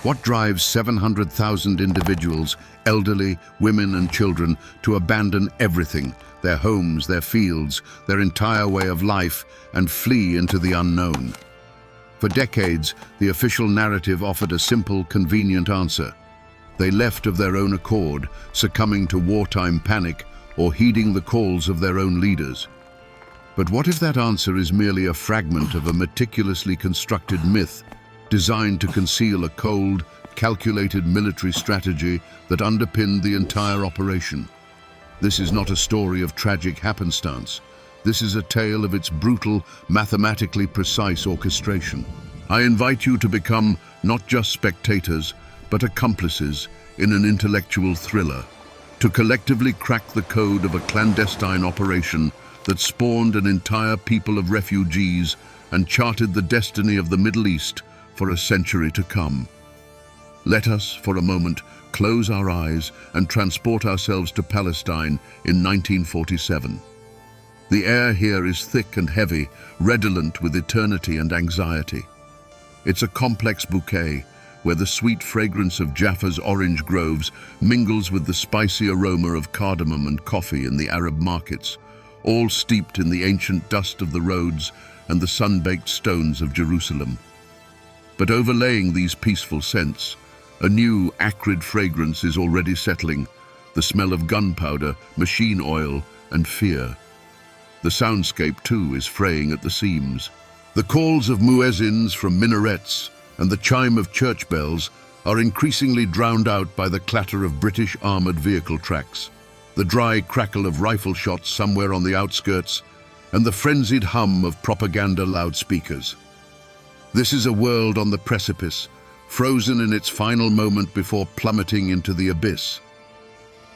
What drives 700,000 individuals, elderly, women and children, to abandon everything, their homes, their fields, their entire way of life, and flee into the unknown? For decades, the official narrative offered a simple, convenient answer. They left of their own accord, succumbing to wartime panic or heeding the calls of their own leaders. But what if that answer is merely a fragment of a meticulously constructed myth designed to conceal a cold, calculated military strategy that underpinned the entire operation? This is not a story of tragic happenstance. This is a tale of its brutal, mathematically precise orchestration. I invite you to become not just spectators, but accomplices in an intellectual thriller, to collectively crack the code of a clandestine operation that spawned an entire people of refugees and charted the destiny of the Middle East for a century to come. Let us, for a moment, close our eyes and transport ourselves to Palestine in 1947. The air here is thick and heavy, redolent with eternity and anxiety. It's a complex bouquet, where the sweet fragrance of Jaffa's orange groves mingles with the spicy aroma of cardamom and coffee in the Arab markets, all steeped in the ancient dust of the roads and the sun-baked stones of Jerusalem. But overlaying these peaceful scents, a new, acrid fragrance is already settling, the smell of gunpowder, machine oil, and fear. The soundscape, too, is fraying at the seams. The calls of muezzins from minarets and the chime of church bells are increasingly drowned out by the clatter of British armoured vehicle tracks, the dry crackle of rifle shots somewhere on the outskirts, and the frenzied hum of propaganda loudspeakers. This is a world on the precipice, frozen in its final moment before plummeting into the abyss.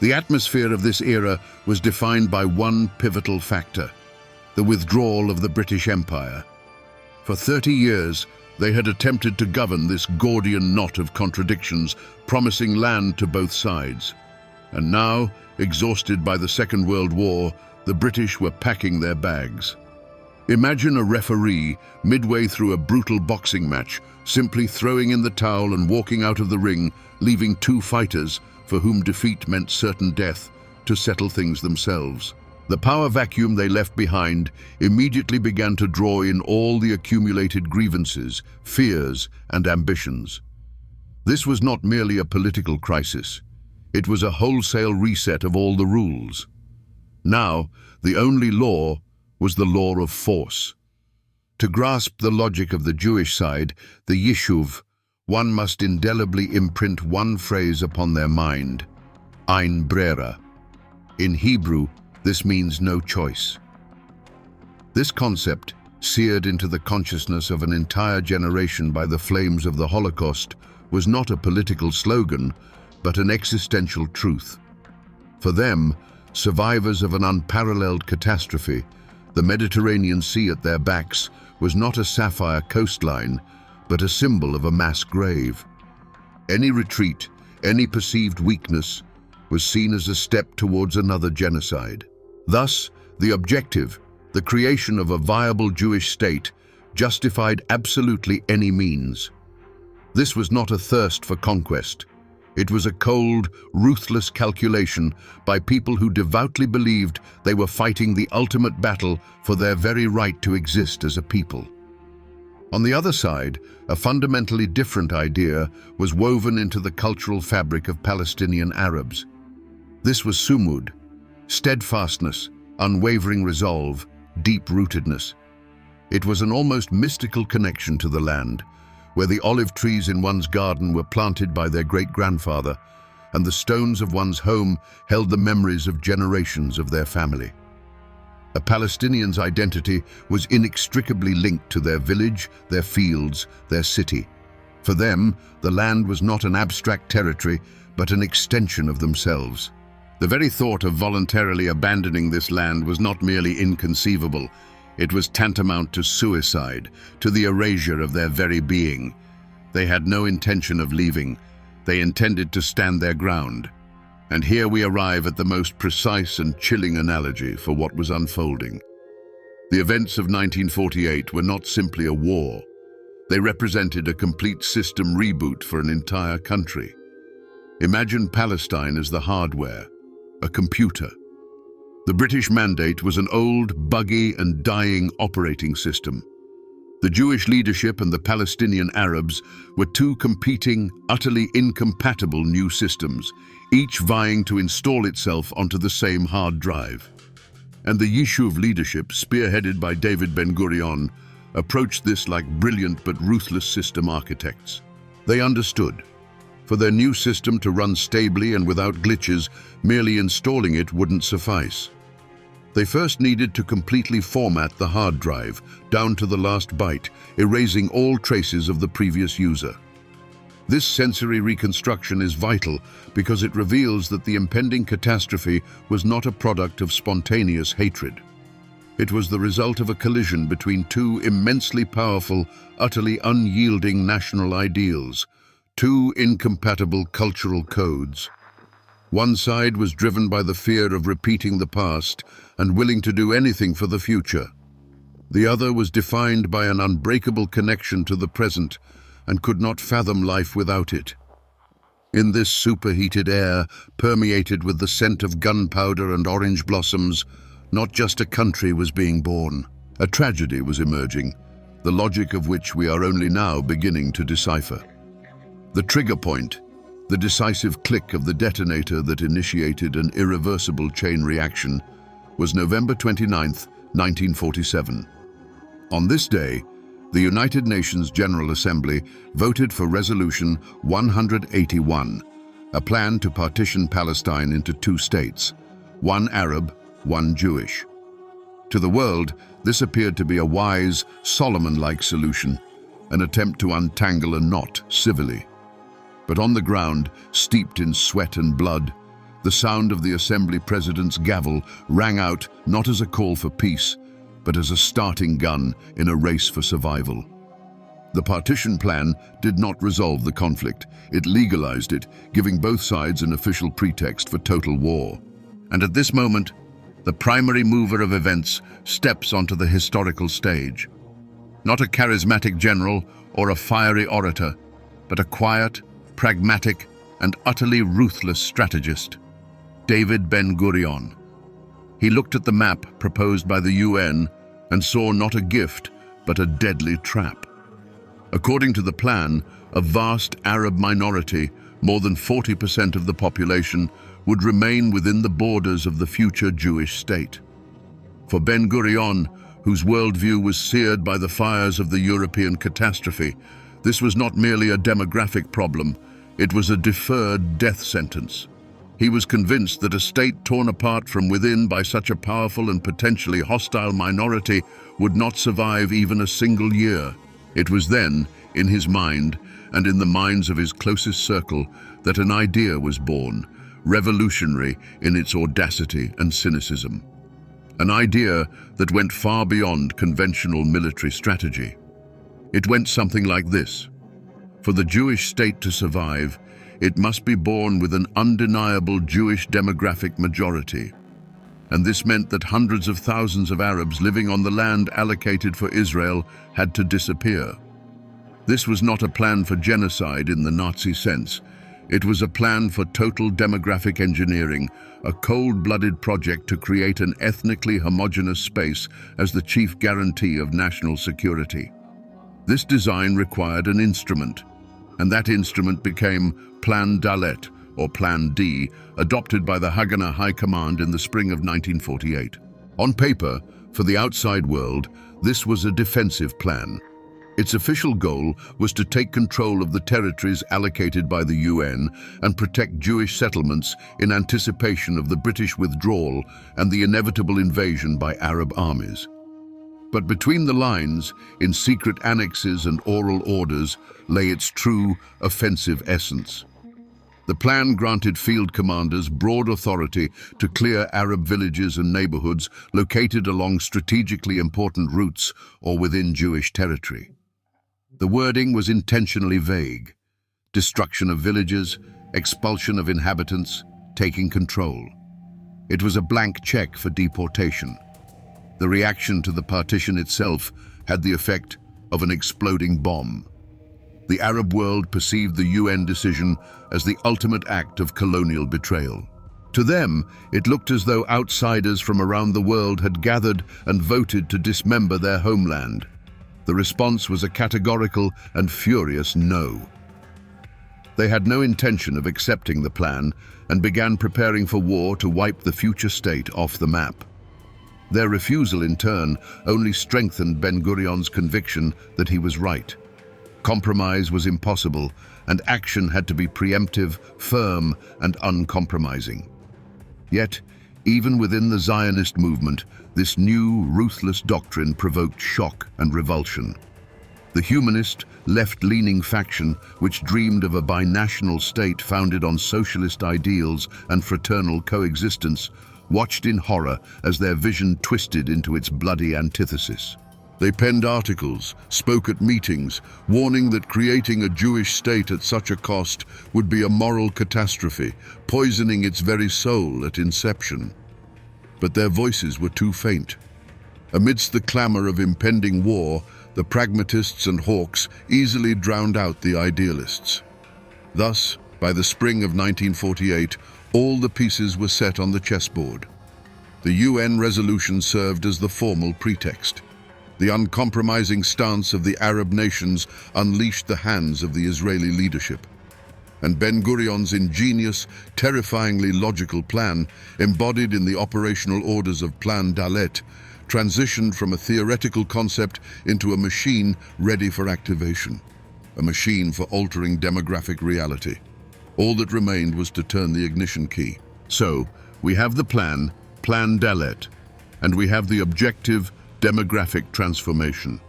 The atmosphere of this era was defined by one pivotal factor: the withdrawal of the British Empire. For 30 years, they had attempted to govern this Gordian knot of contradictions, promising land to both sides. And now, exhausted by the Second World War, the British were packing their bags. Imagine a referee, midway through a brutal boxing match, simply throwing in the towel and walking out of the ring, leaving two fighters, for whom defeat meant certain death, to settle things themselves. The power vacuum they left behind immediately began to draw in all the accumulated grievances, fears, and ambitions. This was not merely a political crisis. It was a wholesale reset of all the rules. Now, the only law was the law of force. To grasp the logic of the Jewish side, the Yishuv, one must indelibly imprint one phrase upon their mind: Ein Brera. In Hebrew, this means no choice. This concept, seared into the consciousness of an entire generation by the flames of the Holocaust, was not a political slogan, but an existential truth. For them, survivors of an unparalleled catastrophe, the Mediterranean Sea at their backs was not a sapphire coastline, but a symbol of a mass grave. Any retreat, any perceived weakness, was seen as a step towards another genocide. Thus, the objective, the creation of a viable Jewish state, justified absolutely any means. This was not a thirst for conquest. It was a cold, ruthless calculation by people who devoutly believed they were fighting the ultimate battle for their very right to exist as a people. On the other side, a fundamentally different idea was woven into the cultural fabric of Palestinian Arabs. This was Sumud, steadfastness, unwavering resolve, deep-rootedness. It was an almost mystical connection to the land, where the olive trees in one's garden were planted by their great-grandfather, and the stones of one's home held the memories of generations of their family. A Palestinian's identity was inextricably linked to their village, their fields, their city. For them, the land was not an abstract territory, but an extension of themselves. The very thought of voluntarily abandoning this land was not merely inconceivable, it was tantamount to suicide, to the erasure of their very being. They had no intention of leaving. They intended to stand their ground. And here we arrive at the most precise and chilling analogy for what was unfolding. The events of 1948 were not simply a war. They represented a complete system reboot for an entire country. Imagine Palestine as the hardware, a computer. The British mandate was an old, buggy and dying operating system. The Jewish leadership and the Palestinian Arabs were two competing, utterly incompatible new systems, each vying to install itself onto the same hard drive. And the Yishuv leadership, spearheaded by David Ben-Gurion, approached this like brilliant but ruthless system architects. They understood. For their new system to run stably and without glitches, merely installing it wouldn't suffice. They first needed to completely format the hard drive, down to the last byte, erasing all traces of the previous user. This sensory reconstruction is vital because it reveals that the impending catastrophe was not a product of spontaneous hatred. It was the result of a collision between two immensely powerful, utterly unyielding national ideals, two incompatible cultural codes. One side was driven by the fear of repeating the past and willing to do anything for the future. The other was defined by an unbreakable connection to the present and could not fathom life without it. In this superheated air, permeated with the scent of gunpowder and orange blossoms, not just a country was being born. A tragedy was emerging, the logic of which we are only now beginning to decipher. The trigger point, the decisive click of the detonator that initiated an irreversible chain reaction, was November 29, 1947. On this day, the United Nations General Assembly voted for Resolution 181, a plan to partition Palestine into two states, one Arab, one Jewish. To the world, this appeared to be a wise, Solomon-like solution, an attempt to untangle a knot civilly. But on the ground, steeped in sweat and blood, the sound of the Assembly President's gavel rang out not as a call for peace, but as a starting gun in a race for survival. The partition plan did not resolve the conflict. It legalized it, giving both sides an official pretext for total war. And at this moment, the primary mover of events steps onto the historical stage. Not a charismatic general or a fiery orator, but a quiet, pragmatic, and utterly ruthless strategist, David Ben-Gurion. He looked at the map proposed by the UN and saw not a gift, but a deadly trap. According to the plan, a vast Arab minority, more than 40% of the population, would remain within the borders of the future Jewish state. For Ben-Gurion, whose worldview was seared by the fires of the European catastrophe, this was not merely a demographic problem, it was a deferred death sentence. He was convinced that a state torn apart from within by such a powerful and potentially hostile minority would not survive even a single year. It was then, in his mind, and in the minds of his closest circle, that an idea was born, revolutionary in its audacity and cynicism. An idea that went far beyond conventional military strategy. It went something like this. For the Jewish state to survive, it must be born with an undeniable Jewish demographic majority. And this meant that hundreds of thousands of Arabs living on the land allocated for Israel had to disappear. This was not a plan for genocide in the Nazi sense. It was a plan for total demographic engineering, a cold-blooded project to create an ethnically homogeneous space as the chief guarantee of national security. This design required an instrument, and that instrument became Plan Dalet, or Plan D, adopted by the Haganah High Command in the spring of 1948. On paper, for the outside world, this was a defensive plan. Its official goal was to take control of the territories allocated by the UN and protect Jewish settlements in anticipation of the British withdrawal and the inevitable invasion by Arab armies. But between the lines, in secret annexes and oral orders, lay its true, offensive essence. The plan granted field commanders broad authority to clear Arab villages and neighborhoods located along strategically important routes or within Jewish territory. The wording was intentionally vague. Destruction of villages, expulsion of inhabitants, taking control. It was a blank check for deportation. The reaction to the partition itself had the effect of an exploding bomb. The Arab world perceived the UN decision as the ultimate act of colonial betrayal. To them, it looked as though outsiders from around the world had gathered and voted to dismember their homeland. The response was a categorical and furious no. They had no intention of accepting the plan and began preparing for war to wipe the future state off the map. Their refusal, in turn, only strengthened Ben-Gurion's conviction that he was right. Compromise was impossible, and action had to be preemptive, firm, and uncompromising. Yet, even within the Zionist movement, this new, ruthless doctrine provoked shock and revulsion. The humanist, left-leaning faction, which dreamed of a binational state founded on socialist ideals and fraternal coexistence, watched in horror as their vision twisted into its bloody antithesis. They penned articles, spoke at meetings, warning that creating a Jewish state at such a cost would be a moral catastrophe, poisoning its very soul at inception. But their voices were too faint. Amidst the clamor of impending war, the pragmatists and hawks easily drowned out the idealists. Thus, by the spring of 1948, all the pieces were set on the chessboard. The UN resolution served as the formal pretext. The uncompromising stance of the Arab nations unleashed the hands of the Israeli leadership. And Ben-Gurion's ingenious, terrifyingly logical plan, embodied in the operational orders of Plan Dalet, transitioned from a theoretical concept into a machine ready for activation, a machine for altering demographic reality. All that remained was to turn the ignition key. So, we have the plan, Plan Dalet, and we have the objective, demographic transformation.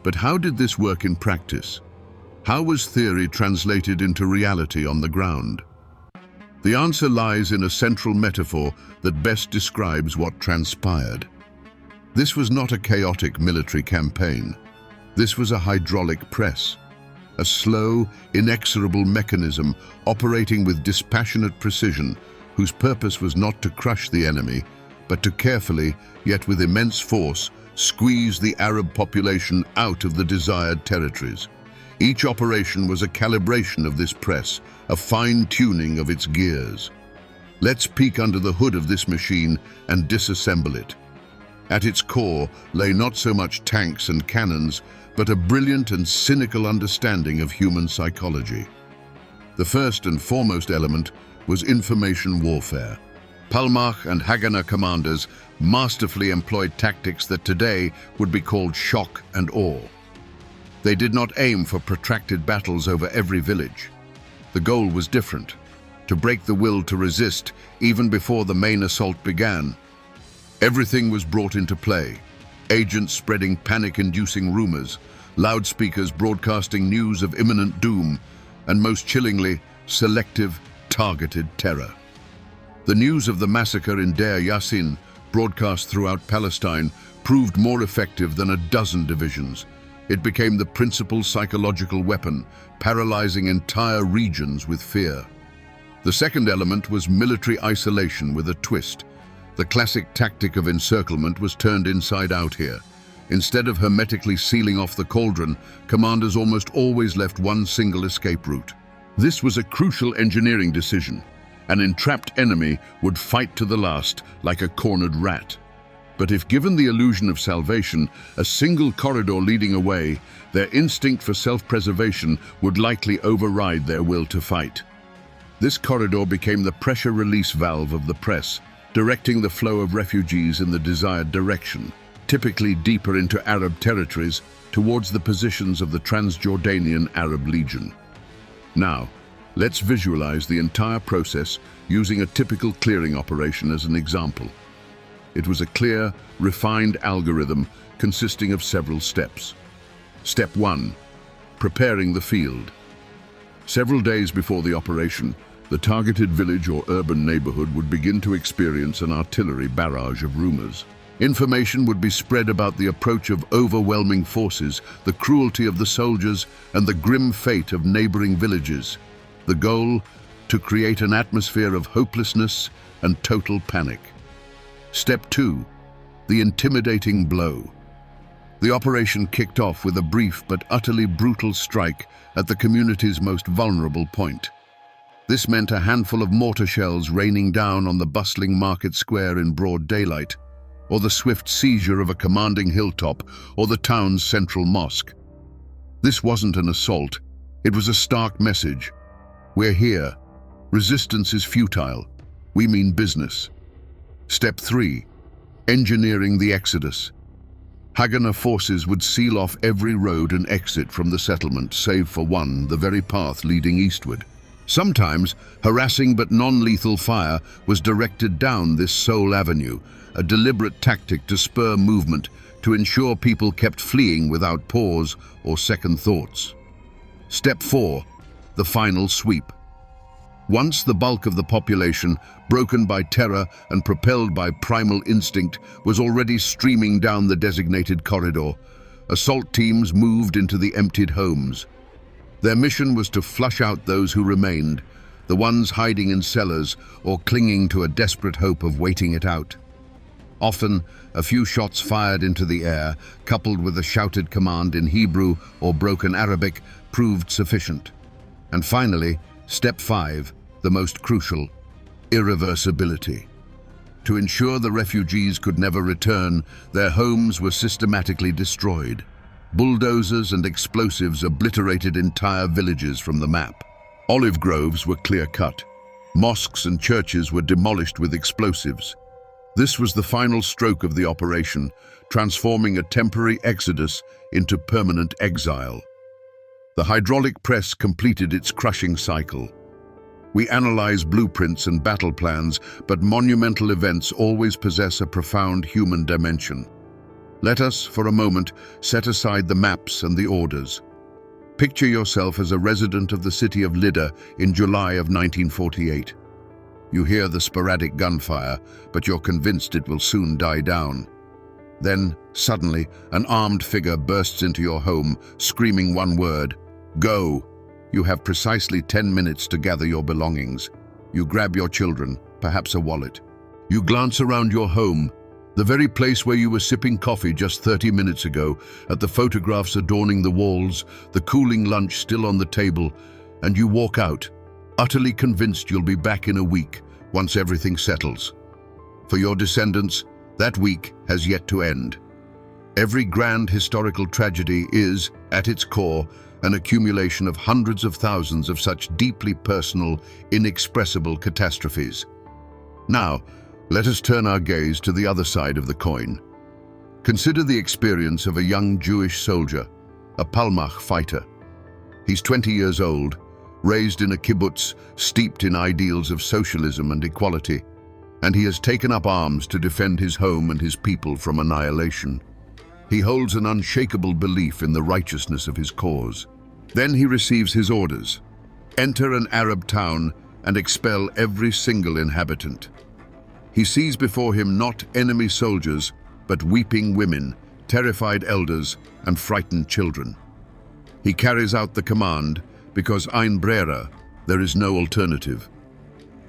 But how did this work in practice? How was theory translated into reality on the ground? The answer lies in a central metaphor that best describes what transpired. This was not a chaotic military campaign. This was a hydraulic press, a slow, inexorable mechanism operating with dispassionate precision, whose purpose was not to crush the enemy, but to carefully, yet with immense force, squeeze the Arab population out of the desired territories. Each operation was a calibration of this press, a fine-tuning of its gears. Let's peek under the hood of this machine and disassemble it. At its core lay not so much tanks and cannons, but a brilliant and cynical understanding of human psychology. The first and foremost element was information warfare. Palmach and Haganah commanders masterfully employed tactics that today would be called shock and awe. They did not aim for protracted battles over every village. The goal was different: to break the will to resist even before the main assault began. Everything was brought into play: agents spreading panic-inducing rumors, loudspeakers broadcasting news of imminent doom, and most chillingly, selective, targeted terror. The news of the massacre in Deir Yassin, broadcast throughout Palestine, proved more effective than a dozen divisions. It became the principal psychological weapon, paralyzing entire regions with fear. The second element was military isolation with a twist. The classic tactic of encirclement was turned inside out here. Instead of hermetically sealing off the cauldron, commanders almost always left one single escape route. This was a crucial engineering decision. An entrapped enemy would fight to the last, like a cornered rat. But if given the illusion of salvation, a single corridor leading away, their instinct for self-preservation would likely override their will to fight. This corridor became the pressure release valve of the press, directing the flow of refugees in the desired direction, typically deeper into Arab territories, towards the positions of the Transjordanian Arab Legion. Now, let's visualize the entire process using a typical clearing operation as an example. It was a clear, refined algorithm consisting of several steps. Step 1. Preparing the field. Several days before the operation, the targeted village or urban neighborhood would begin to experience an artillery barrage of rumors. Information would be spread about the approach of overwhelming forces, the cruelty of the soldiers, and the grim fate of neighboring villages. The goal: to create an atmosphere of hopelessness and total panic. Step 2. The intimidating blow. The operation kicked off with a brief but utterly brutal strike at the community's most vulnerable point. This meant a handful of mortar shells raining down on the bustling market square in broad daylight, or the swift seizure of a commanding hilltop, or the town's central mosque. This wasn't an assault. It was a stark message. We're here. Resistance is futile. We mean business. Step 3. Engineering the exodus. Haganah forces would seal off every road and exit from the settlement, save for one, the very path leading eastward. Sometimes, harassing but non-lethal fire was directed down this sole avenue, a deliberate tactic to spur movement, to ensure people kept fleeing without pause or second thoughts. Step 4. The final sweep. Once the bulk of the population, broken by terror and propelled by primal instinct, was already streaming down the designated corridor, assault teams moved into the emptied homes. Their mission was to flush out those who remained, the ones hiding in cellars or clinging to a desperate hope of waiting it out. Often, a few shots fired into the air, coupled with a shouted command in Hebrew or broken Arabic, proved sufficient. And finally, Step 5, the most crucial, irreversibility. To ensure the refugees could never return, their homes were systematically destroyed. Bulldozers and explosives obliterated entire villages from the map. Olive groves were clear-cut. Mosques and churches were demolished with explosives. This was the final stroke of the operation, transforming a temporary exodus into permanent exile. The hydraulic press completed its crushing cycle. We analyze blueprints and battle plans, but monumental events always possess a profound human dimension. Let us, for a moment, set aside the maps and the orders. Picture yourself as a resident of the city of Lydda in July of 1948. You hear the sporadic gunfire, but you're convinced it will soon die down. Then, suddenly, an armed figure bursts into your home, screaming one word: go! You have precisely 10 minutes to gather your belongings. You grab your children, perhaps a wallet. You glance around your home, the very place where you were sipping coffee just 30 minutes ago, at the photographs adorning the walls, the cooling lunch still on the table, and you walk out, utterly convinced you'll be back in a week, once everything settles. For your descendants, that week has yet to end. Every grand historical tragedy is, at its core, an accumulation of hundreds of thousands of such deeply personal, inexpressible catastrophes. Now, let us turn our gaze to the other side of the coin. Consider the experience of a young Jewish soldier, a Palmach fighter. He's 20 years old, raised in a kibbutz steeped in ideals of socialism and equality, and he has taken up arms to defend his home and his people from annihilation. He holds an unshakable belief in the righteousness of his cause. Then he receives his orders: enter an Arab town and expel every single inhabitant. He sees before him not enemy soldiers, but weeping women, terrified elders, and frightened children. He carries out the command because in Brera, there is no alternative.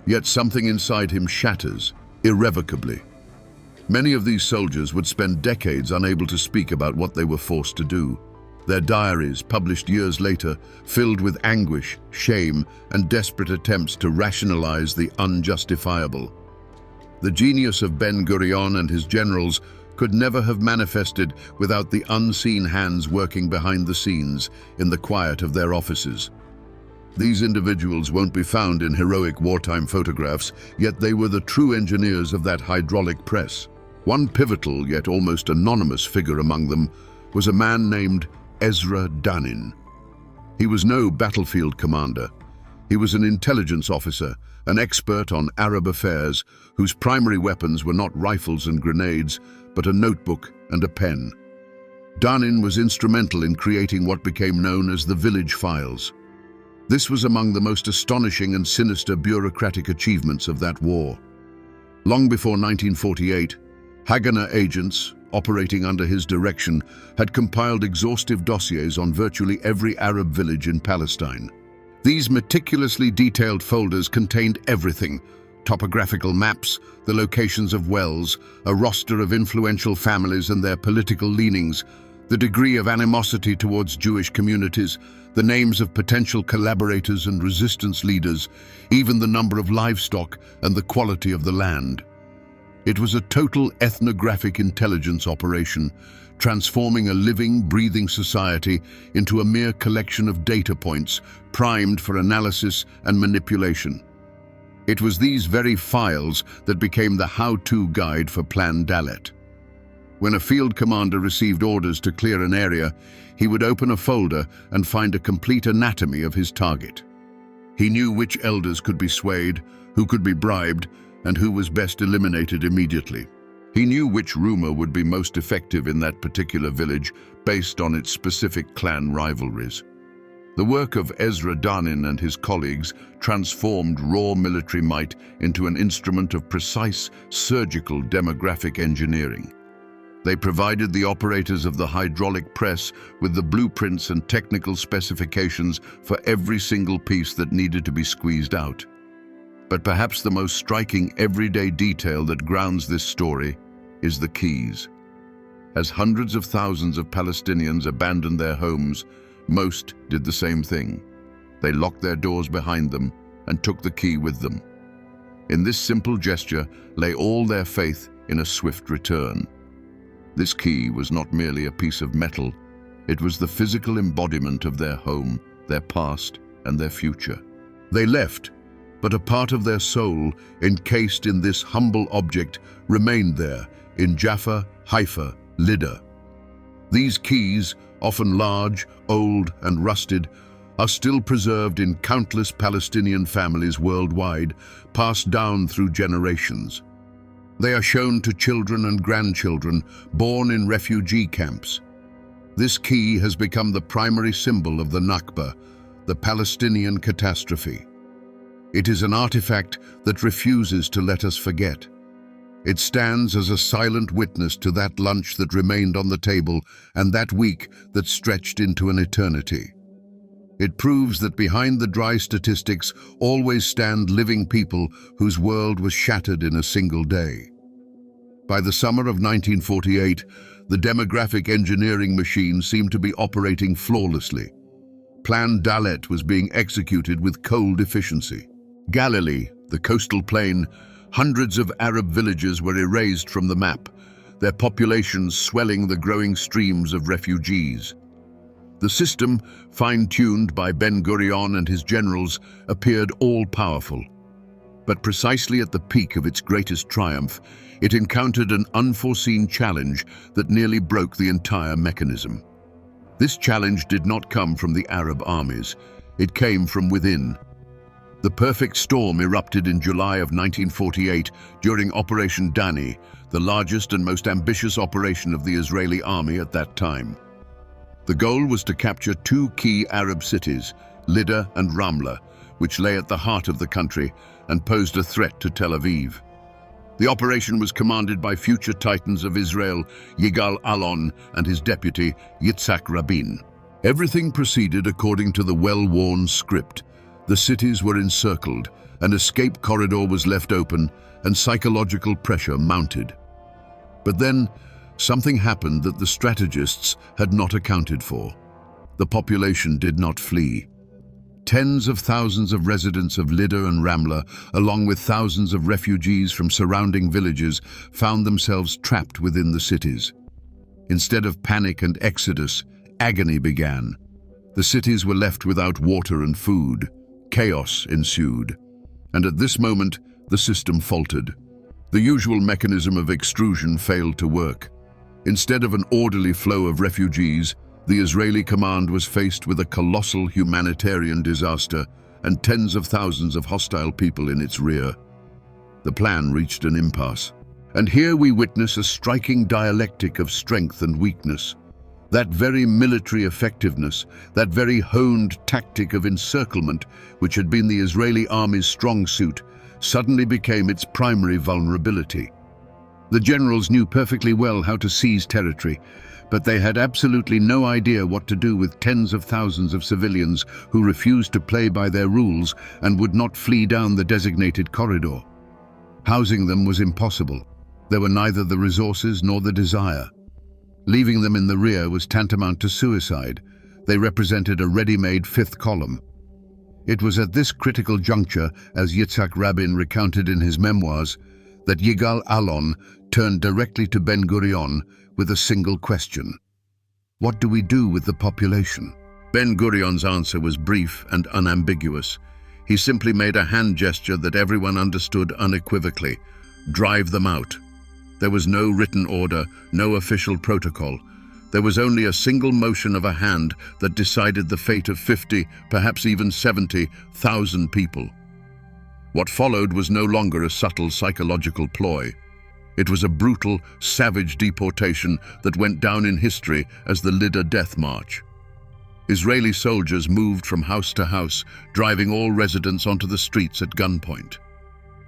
Yet something inside him shatters, irrevocably. Many of these soldiers would spend decades unable to speak about what they were forced to do. Their diaries, published years later, filled with anguish, shame, and desperate attempts to rationalize the unjustifiable. The genius of Ben-Gurion and his generals could never have manifested without the unseen hands working behind the scenes in the quiet of their offices. These individuals won't be found in heroic wartime photographs, yet they were the true engineers of that hydraulic press. One pivotal yet almost anonymous figure among them was a man named Ezra Danin. He was no battlefield commander. He was an intelligence officer, an expert on Arab affairs, whose primary weapons were not rifles and grenades, but a notebook and a pen. Danin was instrumental in creating what became known as the Village Files. This was among the most astonishing and sinister bureaucratic achievements of that war. Long before 1948, Haganah agents, operating under his direction, had compiled exhaustive dossiers on virtually every Arab village in Palestine. These meticulously detailed folders contained everything: topographical maps, the locations of wells, a roster of influential families and their political leanings, The degree of animosity towards Jewish communities, the names of potential collaborators and resistance leaders, even the number of livestock and the quality of the land. It was a total ethnographic intelligence operation, transforming a living, breathing society into a mere collection of data points, primed for analysis and manipulation. It was these very files that became the how-to guide for Plan Dalet. When a field commander received orders to clear an area, he would open a folder and find a complete anatomy of his target. He knew which elders could be swayed, who could be bribed, and who was best eliminated immediately. He knew which rumor would be most effective in that particular village based on its specific clan rivalries. The work of Ezra, Danin and his colleagues transformed raw military might into an instrument of precise, surgical demographic engineering. They provided the operators of the hydraulic press with the blueprints and technical specifications for every single piece that needed to be squeezed out. But perhaps the most striking everyday detail that grounds this story is the keys. As hundreds of thousands of Palestinians abandoned their homes, most did the same thing. They locked their doors behind them and took the key with them. In this simple gesture lay all their faith in a swift return. This key was not merely a piece of metal, it was the physical embodiment of their home, their past, and their future. They left, but a part of their soul, encased in this humble object, remained there in Jaffa, Haifa, Lydda. These keys, often large, old, and rusted, are still preserved in countless Palestinian families worldwide, passed down through generations. They are shown to children and grandchildren born in refugee camps. This key has become the primary symbol of the Nakba, the Palestinian catastrophe. It is an artifact that refuses to let us forget. It stands as a silent witness to that lunch that remained on the table and that week that stretched into an eternity. It proves that behind the dry statistics always stand living people whose world was shattered in a single day. By the summer of 1948, the demographic engineering machine seemed to be operating flawlessly. Plan Dalet was being executed with cold efficiency. Galilee, the coastal plain, hundreds of Arab villages were erased from the map, their populations swelling the growing streams of refugees. The system, fine-tuned by Ben-Gurion and his generals, appeared all-powerful. But precisely at the peak of its greatest triumph, it encountered an unforeseen challenge that nearly broke the entire mechanism. This challenge did not come from the Arab armies. It came from within. The perfect storm erupted in July of 1948 during Operation Dani, the largest and most ambitious operation of the Israeli army at that time. The goal was to capture two key Arab cities, Lydda and Ramla, which lay at the heart of the country and posed a threat to Tel Aviv. The operation was commanded by future titans of Israel, Yigal Allon, and his deputy, Yitzhak Rabin. Everything proceeded according to the well-worn script. The cities were encircled, an escape corridor was left open, and psychological pressure mounted. But then, something happened that the strategists had not accounted for. The population did not flee. Tens of thousands of residents of Lydda and Ramla, along with thousands of refugees from surrounding villages, found themselves trapped within the cities. Instead of panic and exodus, agony began. The cities were left without water and food. Chaos ensued. And at this moment, the system faltered. The usual mechanism of extrusion failed to work. Instead of an orderly flow of refugees, the Israeli command was faced with a colossal humanitarian disaster and tens of thousands of hostile people in its rear. The plan reached an impasse. And here we witness a striking dialectic of strength and weakness. That very military effectiveness, that very honed tactic of encirclement, which had been the Israeli army's strong suit, suddenly became its primary vulnerability. The generals knew perfectly well how to seize territory, but they had absolutely no idea what to do with tens of thousands of civilians who refused to play by their rules and would not flee down the designated corridor. Housing them was impossible. There were neither the resources nor the desire. Leaving them in the rear was tantamount to suicide. They represented a ready-made fifth column. It was at this critical juncture, as Yitzhak Rabin recounted in his memoirs, that Yigal Allon turned directly to Ben-Gurion with a single question. What do we do with the population? Ben-Gurion's answer was brief and unambiguous. He simply made a hand gesture that everyone understood unequivocally. Drive them out. There was no written order, no official protocol. There was only a single motion of a hand that decided the fate of 50, perhaps even 70,000 people. What followed was no longer a subtle psychological ploy. It was a brutal, savage deportation that went down in history as the Lydda Death March. Israeli soldiers moved from house to house, driving all residents onto the streets at gunpoint.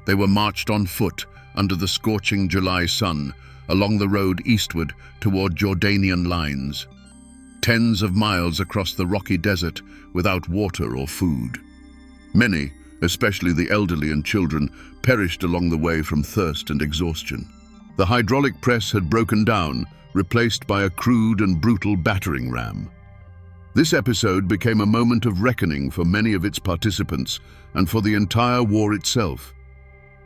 They were marched on foot under the scorching July sun, along the road eastward toward Jordanian lines, tens of miles across the rocky desert without water or food. Many, especially the elderly and children, perished along the way from thirst and exhaustion. The hydraulic press had broken down, replaced by a crude and brutal battering ram. This episode became a moment of reckoning for many of its participants and for the entire war itself.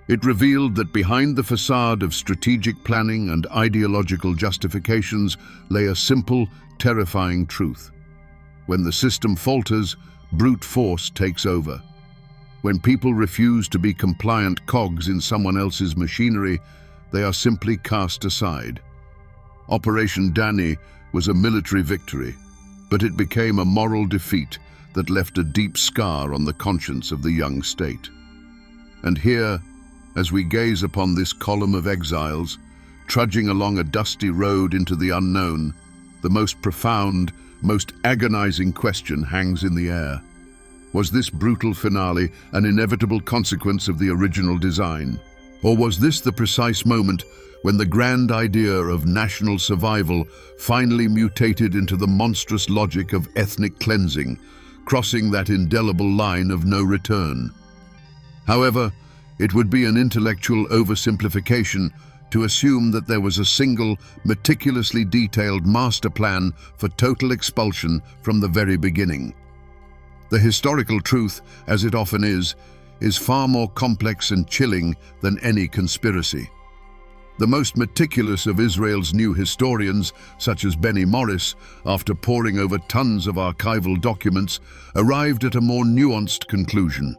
It revealed that behind the facade of strategic planning and ideological justifications lay a simple, terrifying truth. When the system falters, brute force takes over. When people refuse to be compliant cogs in someone else's machinery, they are simply cast aside. Operation Dani was a military victory, but it became a moral defeat that left a deep scar on the conscience of the young state. And here, as we gaze upon this column of exiles, trudging along a dusty road into the unknown, the most profound, most agonizing question hangs in the air. Was this brutal finale an inevitable consequence of the original design? Or was this the precise moment when the grand idea of national survival finally mutated into the monstrous logic of ethnic cleansing, crossing that indelible line of no return? However, it would be an intellectual oversimplification to assume that there was a single, meticulously detailed master plan for total expulsion from the very beginning. The historical truth, as it often is far more complex and chilling than any conspiracy. The most meticulous of Israel's new historians, such as Benny Morris, after poring over tons of archival documents, arrived at a more nuanced conclusion.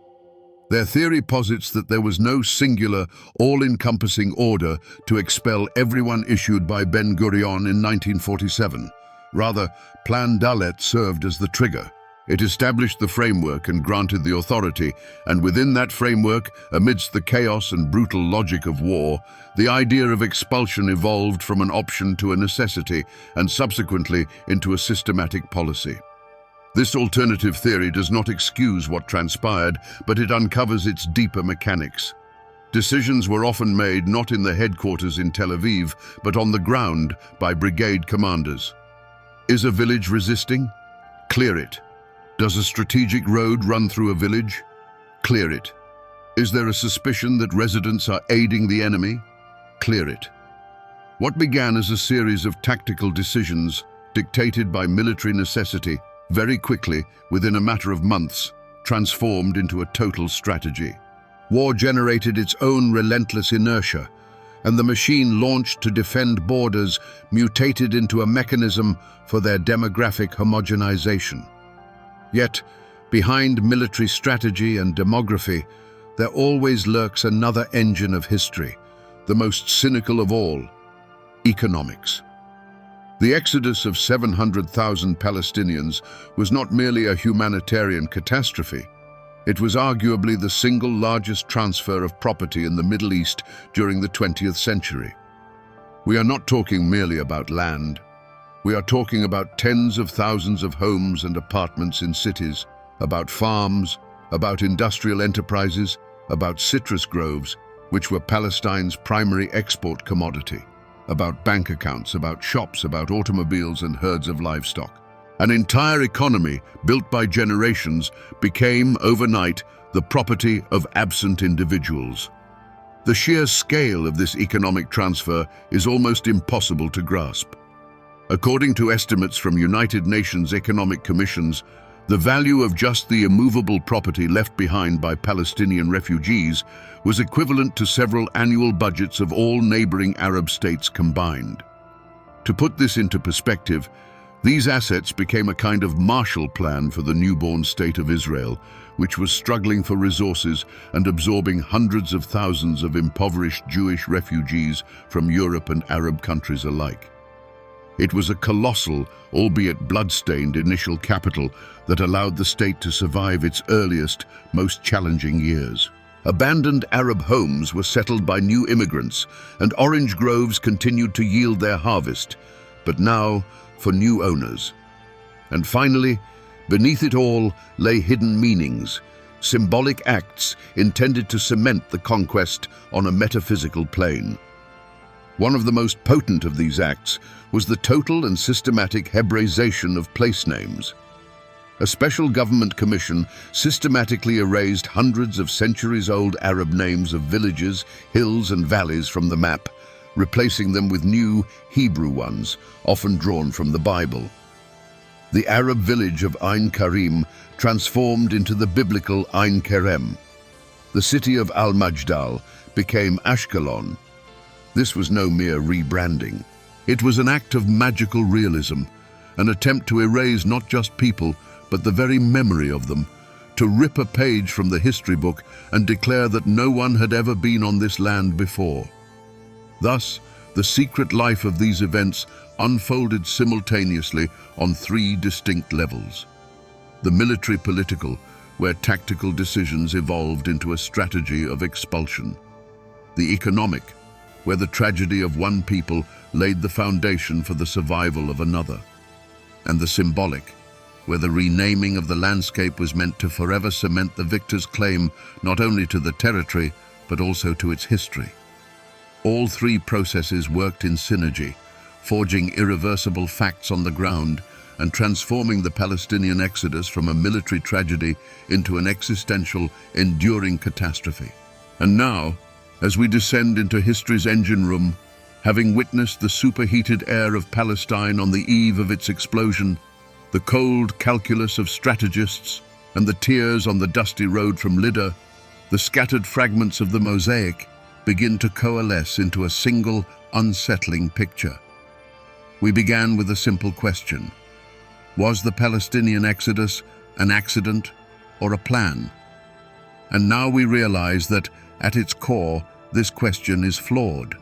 Their theory posits that there was no singular, all-encompassing order to expel everyone issued by Ben-Gurion in 1947. Rather, Plan Dalet served as the trigger. It established the framework and granted the authority, and within that framework, amidst the chaos and brutal logic of war, the idea of expulsion evolved from an option to a necessity, and subsequently into a systematic policy. This alternative theory does not excuse what transpired, but it uncovers its deeper mechanics. Decisions were often made not in the headquarters in Tel Aviv, but on the ground by brigade commanders. Is a village resisting? Clear it. Does a strategic road run through a village? Clear it. Is there a suspicion that residents are aiding the enemy? Clear it. What began as a series of tactical decisions dictated by military necessity very quickly, within a matter of months, transformed into a total strategy. War generated its own relentless inertia, and the machine launched to defend borders mutated into a mechanism for their demographic homogenization. Yet, behind military strategy and demography, there always lurks another engine of history, the most cynical of all: economics. The exodus of 700,000 Palestinians was not merely a humanitarian catastrophe. It was arguably the single largest transfer of property in the Middle East during the 20th century. We are not talking merely about land. We are talking about tens of thousands of homes and apartments in cities, about farms, about industrial enterprises, about citrus groves, which were Palestine's primary export commodity, about bank accounts, about shops, about automobiles and herds of livestock. An entire economy, built by generations, became, overnight, the property of absent individuals. The sheer scale of this economic transfer is almost impossible to grasp. According to estimates from United Nations Economic Commissions, the value of just the immovable property left behind by Palestinian refugees was equivalent to several annual budgets of all neighboring Arab states combined. To put this into perspective, these assets became a kind of Marshall Plan for the newborn state of Israel, which was struggling for resources and absorbing hundreds of thousands of impoverished Jewish refugees from Europe and Arab countries alike. It was a colossal, albeit blood-stained, initial capital that allowed the state to survive its earliest, most challenging years. Abandoned Arab homes were settled by new immigrants, and orange groves continued to yield their harvest, but now for new owners. And finally, beneath it all lay hidden meanings, symbolic acts intended to cement the conquest on a metaphysical plane. One of the most potent of these acts was the total and systematic Hebraization of place names. A special government commission systematically erased hundreds of centuries-old Arab names of villages, hills, and valleys from the map, replacing them with new Hebrew ones, often drawn from the Bible. The Arab village of Ain Karim transformed into the biblical Ain Kerem. The city of Al-Majdal became Ashkelon. This was no mere rebranding. It was an act of magical realism, an attempt to erase not just people, but the very memory of them, to rip a page from the history book and declare that no one had ever been on this land before. Thus, the secret life of these events unfolded simultaneously on three distinct levels. The military-political, where tactical decisions evolved into a strategy of expulsion. The economic, where the tragedy of one people laid the foundation for the survival of another. And the symbolic, where the renaming of the landscape was meant to forever cement the victor's claim not only to the territory, but also to its history. All three processes worked in synergy, forging irreversible facts on the ground and transforming the Palestinian exodus from a military tragedy into an existential, enduring catastrophe. And now, as we descend into history's engine room, having witnessed the superheated air of Palestine on the eve of its explosion, the cold calculus of strategists, and the tears on the dusty road from Lydda, the scattered fragments of the mosaic begin to coalesce into a single, unsettling picture. We began with a simple question. Was the Palestinian exodus an accident or a plan? And now we realize that, at its core, this question is flawed.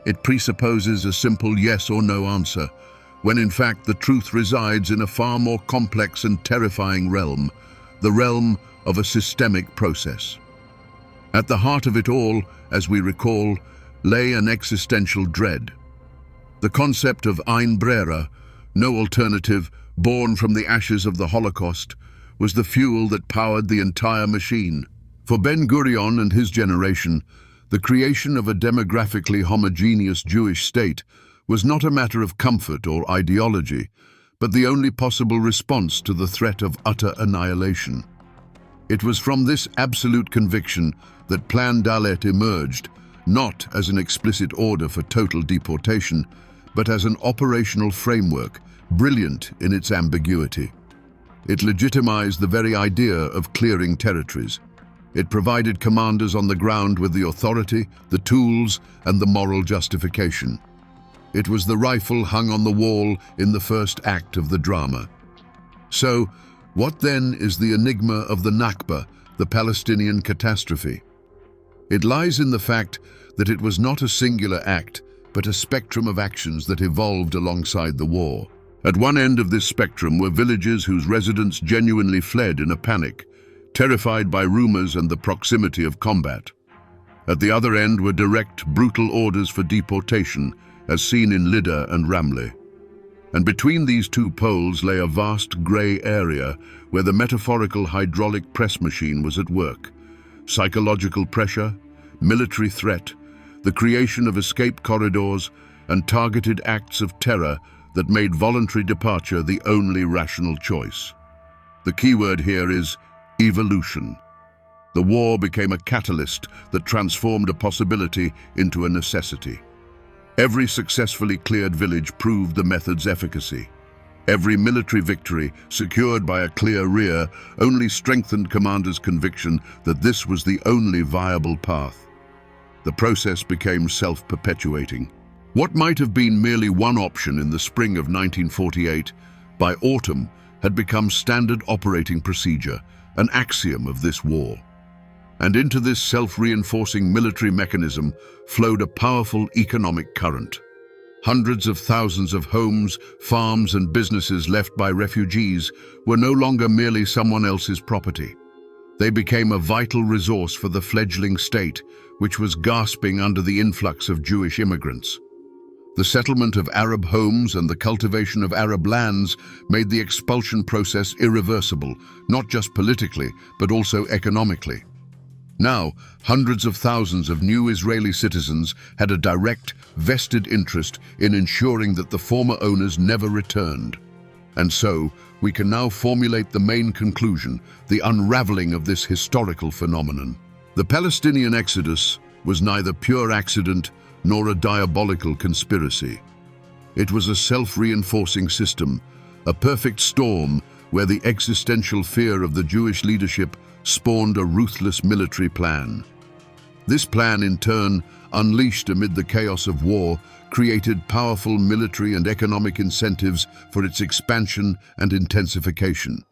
It presupposes a simple yes or no answer, when in fact the truth resides in a far more complex and terrifying realm, the realm of a systemic process. At the heart of it all, as we recall, lay an existential dread. The concept of Ein Brera, no alternative, born from the ashes of the Holocaust, was the fuel that powered the entire machine. For Ben-Gurion and his generation, the creation of a demographically homogeneous Jewish state was not a matter of comfort or ideology, but the only possible response to the threat of utter annihilation. It was from this absolute conviction that Plan Dalet emerged, not as an explicit order for total deportation, but as an operational framework, brilliant in its ambiguity. It legitimized the very idea of clearing territories. It provided commanders on the ground with the authority, the tools, and the moral justification. It was the rifle hung on the wall in the first act of the drama. So, what then is the enigma of the Nakba, the Palestinian catastrophe? It lies in the fact that it was not a singular act, but a spectrum of actions that evolved alongside the war. At one end of this spectrum were villages whose residents genuinely fled in a panic, terrified by rumors and the proximity of combat. At the other end were direct, brutal orders for deportation, as seen in Lydda and Ramleh. And between these two poles lay a vast grey area where the metaphorical hydraulic press machine was at work. Psychological pressure, military threat, the creation of escape corridors, and targeted acts of terror that made voluntary departure the only rational choice. The keyword here is evolution. The war became a catalyst that transformed a possibility into a necessity. Every successfully cleared village proved the method's efficacy. Every military victory, secured by a clear rear, only strengthened commanders' conviction that this was the only viable path. The process became self-perpetuating. What might have been merely one option in the spring of 1948, by autumn had become standard operating procedure, an axiom of this war. And into this self-reinforcing military mechanism flowed a powerful economic current. Hundreds of thousands of homes, farms, and businesses left by refugees were no longer merely someone else's property. They became a vital resource for the fledgling state, which was gasping under the influx of Jewish immigrants. The settlement of Arab homes and the cultivation of Arab lands made the expulsion process irreversible, not just politically, but also economically. Now, hundreds of thousands of new Israeli citizens had a direct, vested interest in ensuring that the former owners never returned. And so, we can now formulate the main conclusion, the unraveling of this historical phenomenon. The Palestinian exodus was neither pure accident nor a diabolical conspiracy. It was a self-reinforcing system, a perfect storm where the existential fear of the Jewish leadership spawned a ruthless military plan. This plan, in turn, unleashed amid the chaos of war, created powerful military and economic incentives for its expansion and intensification.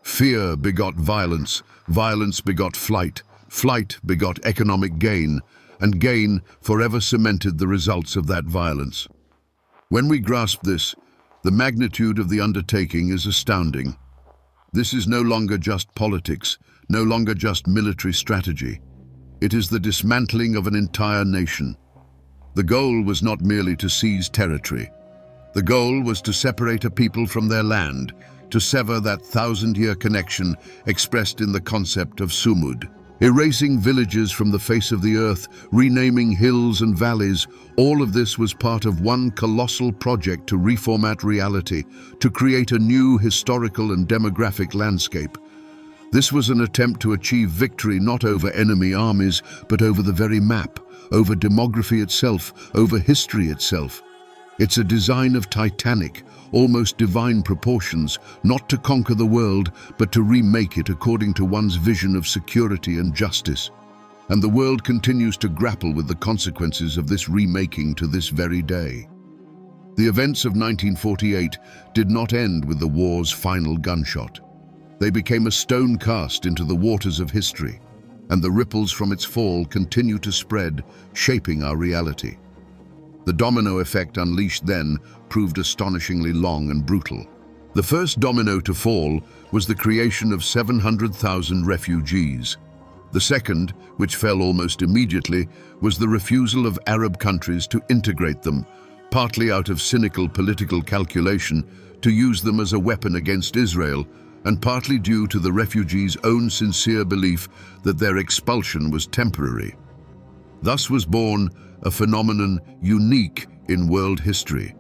Fear begot violence, violence begot flight, flight begot economic gain, and gain forever cemented the results of that violence. When we grasp this, the magnitude of the undertaking is astounding. This is no longer just politics, no longer just military strategy. It is the dismantling of an entire nation. The goal was not merely to seize territory. The goal was to separate a people from their land, to sever that thousand-year connection expressed in the concept of Sumud. Erasing villages from the face of the earth, renaming hills and valleys, all of this was part of one colossal project to reformat reality, to create a new historical and demographic landscape. This was an attempt to achieve victory not over enemy armies, but over the very map, over demography itself, over history itself. It's a design of titanic, almost divine proportions, not to conquer the world, but to remake it according to one's vision of security and justice. And the world continues to grapple with the consequences of this remaking to this very day. The events of 1948 did not end with the war's final gunshot. They became a stone cast into the waters of history, and the ripples from its fall continue to spread, shaping our reality. The domino effect unleashed then proved astonishingly long and brutal. The first domino to fall was the creation of 700,000 refugees. The second, which fell almost immediately, was the refusal of Arab countries to integrate them, partly out of cynical political calculation, to use them as a weapon against Israel, and partly due to the refugees' own sincere belief that their expulsion was temporary. Thus was born a phenomenon unique in world history: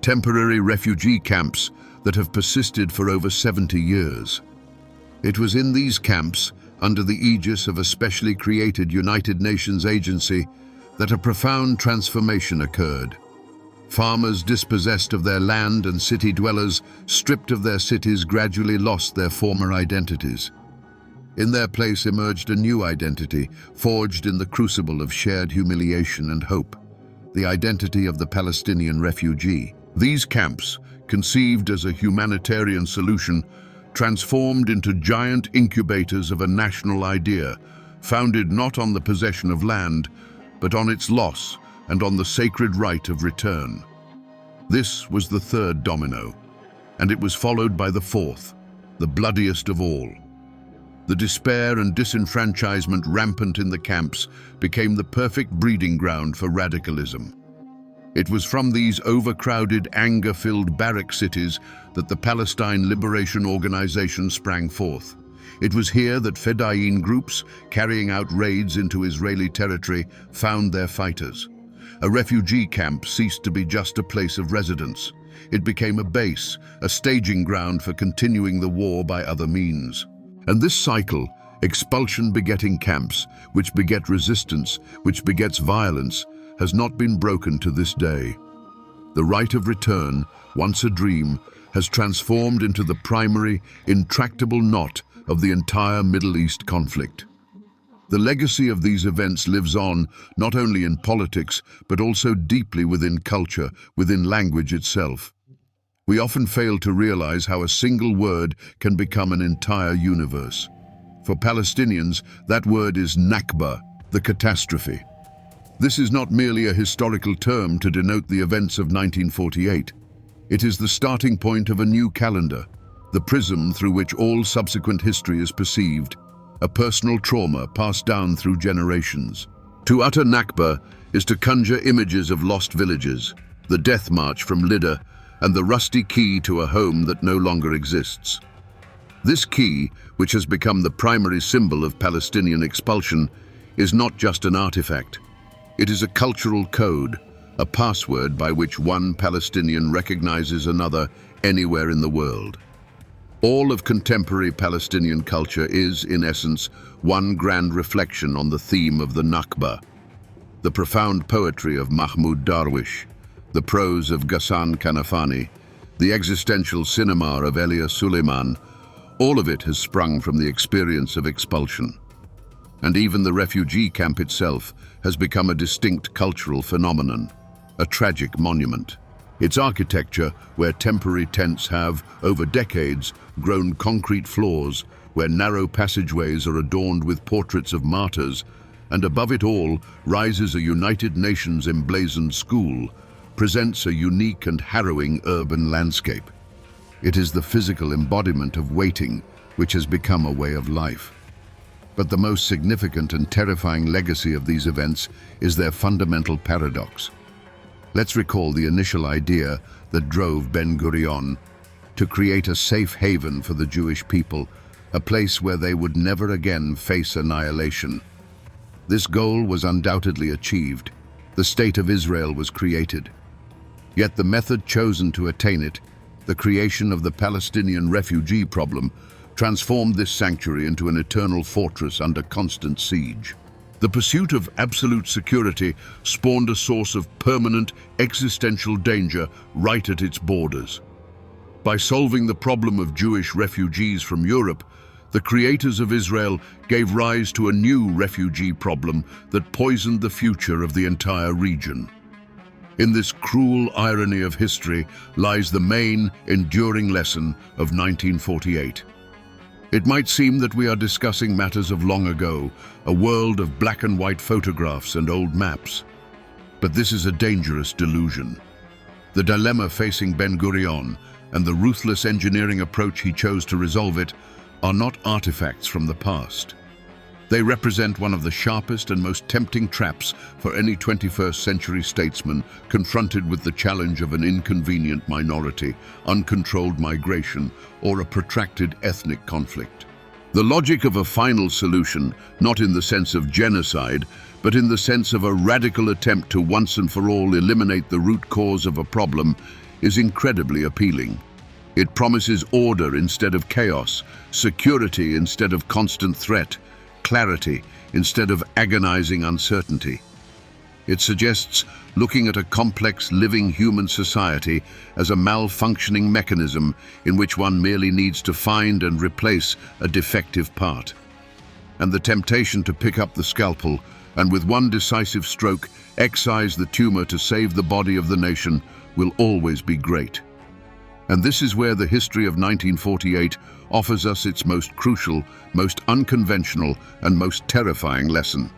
temporary refugee camps that have persisted for over 70 years. It was in these camps, under the aegis of a specially created United Nations agency, that a profound transformation occurred. Farmers dispossessed of their land and city dwellers, stripped of their cities, gradually lost their former identities. In their place emerged a new identity, forged in the crucible of shared humiliation and hope: the identity of the Palestinian refugee. These camps, conceived as a humanitarian solution, transformed into giant incubators of a national idea, founded not on the possession of land, but on its loss and on the sacred right of return. This was the third domino, and it was followed by the fourth, the bloodiest of all. The despair and disenfranchisement rampant in the camps became the perfect breeding ground for radicalism. It was from these overcrowded, anger-filled barrack cities that the Palestine Liberation Organization sprang forth. It was here that Fedayeen groups, carrying out raids into Israeli territory, found their fighters. A refugee camp ceased to be just a place of residence. It became a base, a staging ground for continuing the war by other means. And this cycle, expulsion begetting camps, which beget resistance, which begets violence, has not been broken to this day. The right of return, once a dream, has transformed into the primary, intractable knot of the entire Middle East conflict. The legacy of these events lives on not only in politics, but also deeply within culture, within language itself. We often fail to realize how a single word can become an entire universe. For Palestinians, that word is Nakba, the catastrophe. This is not merely a historical term to denote the events of 1948. It is the starting point of a new calendar, the prism through which all subsequent history is perceived, a personal trauma passed down through generations. To utter Nakba is to conjure images of lost villages, the death march from Lydda, and the rusty key to a home that no longer exists. This key, which has become the primary symbol of Palestinian expulsion, is not just an artifact. It is a cultural code, a password by which one Palestinian recognizes another anywhere in the world. All of contemporary Palestinian culture is, in essence, one grand reflection on the theme of the Nakba. The profound poetry of Mahmoud Darwish, the prose of Ghassan Kanafani, the existential cinema of Elia Suleiman, all of it has sprung from the experience of expulsion. And even the refugee camp itself has become a distinct cultural phenomenon, a tragic monument. Its architecture, where temporary tents have, over decades, grown concrete floors, where narrow passageways are adorned with portraits of martyrs, and above it all rises a United Nations emblazoned school, presents a unique and harrowing urban landscape. It is the physical embodiment of waiting, which has become a way of life. But the most significant and terrifying legacy of these events is their fundamental paradox. Let's recall the initial idea that drove Ben-Gurion to create a safe haven for the Jewish people, a place where they would never again face annihilation. This goal was undoubtedly achieved. The State of Israel was created. Yet the method chosen to attain it, the creation of the Palestinian refugee problem, transformed this sanctuary into an eternal fortress under constant siege. The pursuit of absolute security spawned a source of permanent, existential danger right at its borders. By solving the problem of Jewish refugees from Europe, the creators of Israel gave rise to a new refugee problem that poisoned the future of the entire region. In this cruel irony of history lies the main, enduring lesson of 1948. It might seem that we are discussing matters of long ago, a world of black and white photographs and old maps. But this is a dangerous delusion. The dilemma facing Ben-Gurion and the ruthless engineering approach he chose to resolve it are not artifacts from the past. They represent one of the sharpest and most tempting traps for any 21st century statesman confronted with the challenge of an inconvenient minority, uncontrolled migration, or a protracted ethnic conflict. The logic of a final solution, not in the sense of genocide, but in the sense of a radical attempt to once and for all eliminate the root cause of a problem, is incredibly appealing. It promises order instead of chaos, security instead of constant threat, clarity instead of agonizing uncertainty. It suggests looking at a complex living human society as a malfunctioning mechanism in which one merely needs to find and replace a defective part. And the temptation to pick up the scalpel and with one decisive stroke excise the tumor to save the body of the nation will always be great. And this is where the history of 1948 offers us its most crucial, most unconventional, and most terrifying lesson.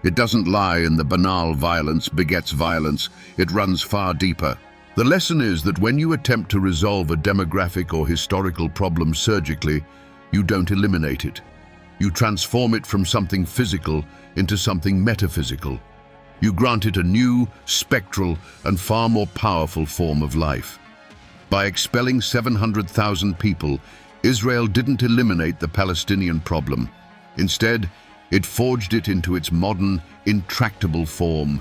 It doesn't lie in the banal violence begets violence, it runs far deeper. The lesson is that when you attempt to resolve a demographic or historical problem surgically, you don't eliminate it. You transform it from something physical into something metaphysical. You grant it a new, spectral, and far more powerful form of life. By expelling 700,000 people, Israel didn't eliminate the Palestinian problem. Instead, it forged it into its modern, intractable form.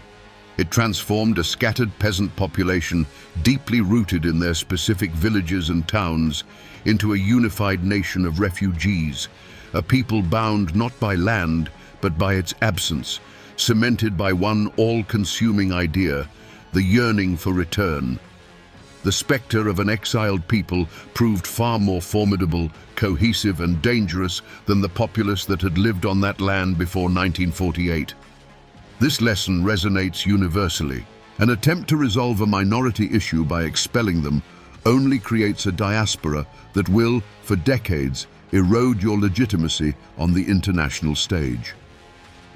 It transformed a scattered peasant population, deeply rooted in their specific villages and towns, into a unified nation of refugees, a people bound not by land, but by its absence, cemented by one all-consuming idea, the yearning for return. The spectre of an exiled people proved far more formidable, cohesive and dangerous than the populace that had lived on that land before 1948. This lesson resonates universally. An attempt to resolve a minority issue by expelling them only creates a diaspora that will, for decades, erode your legitimacy on the international stage.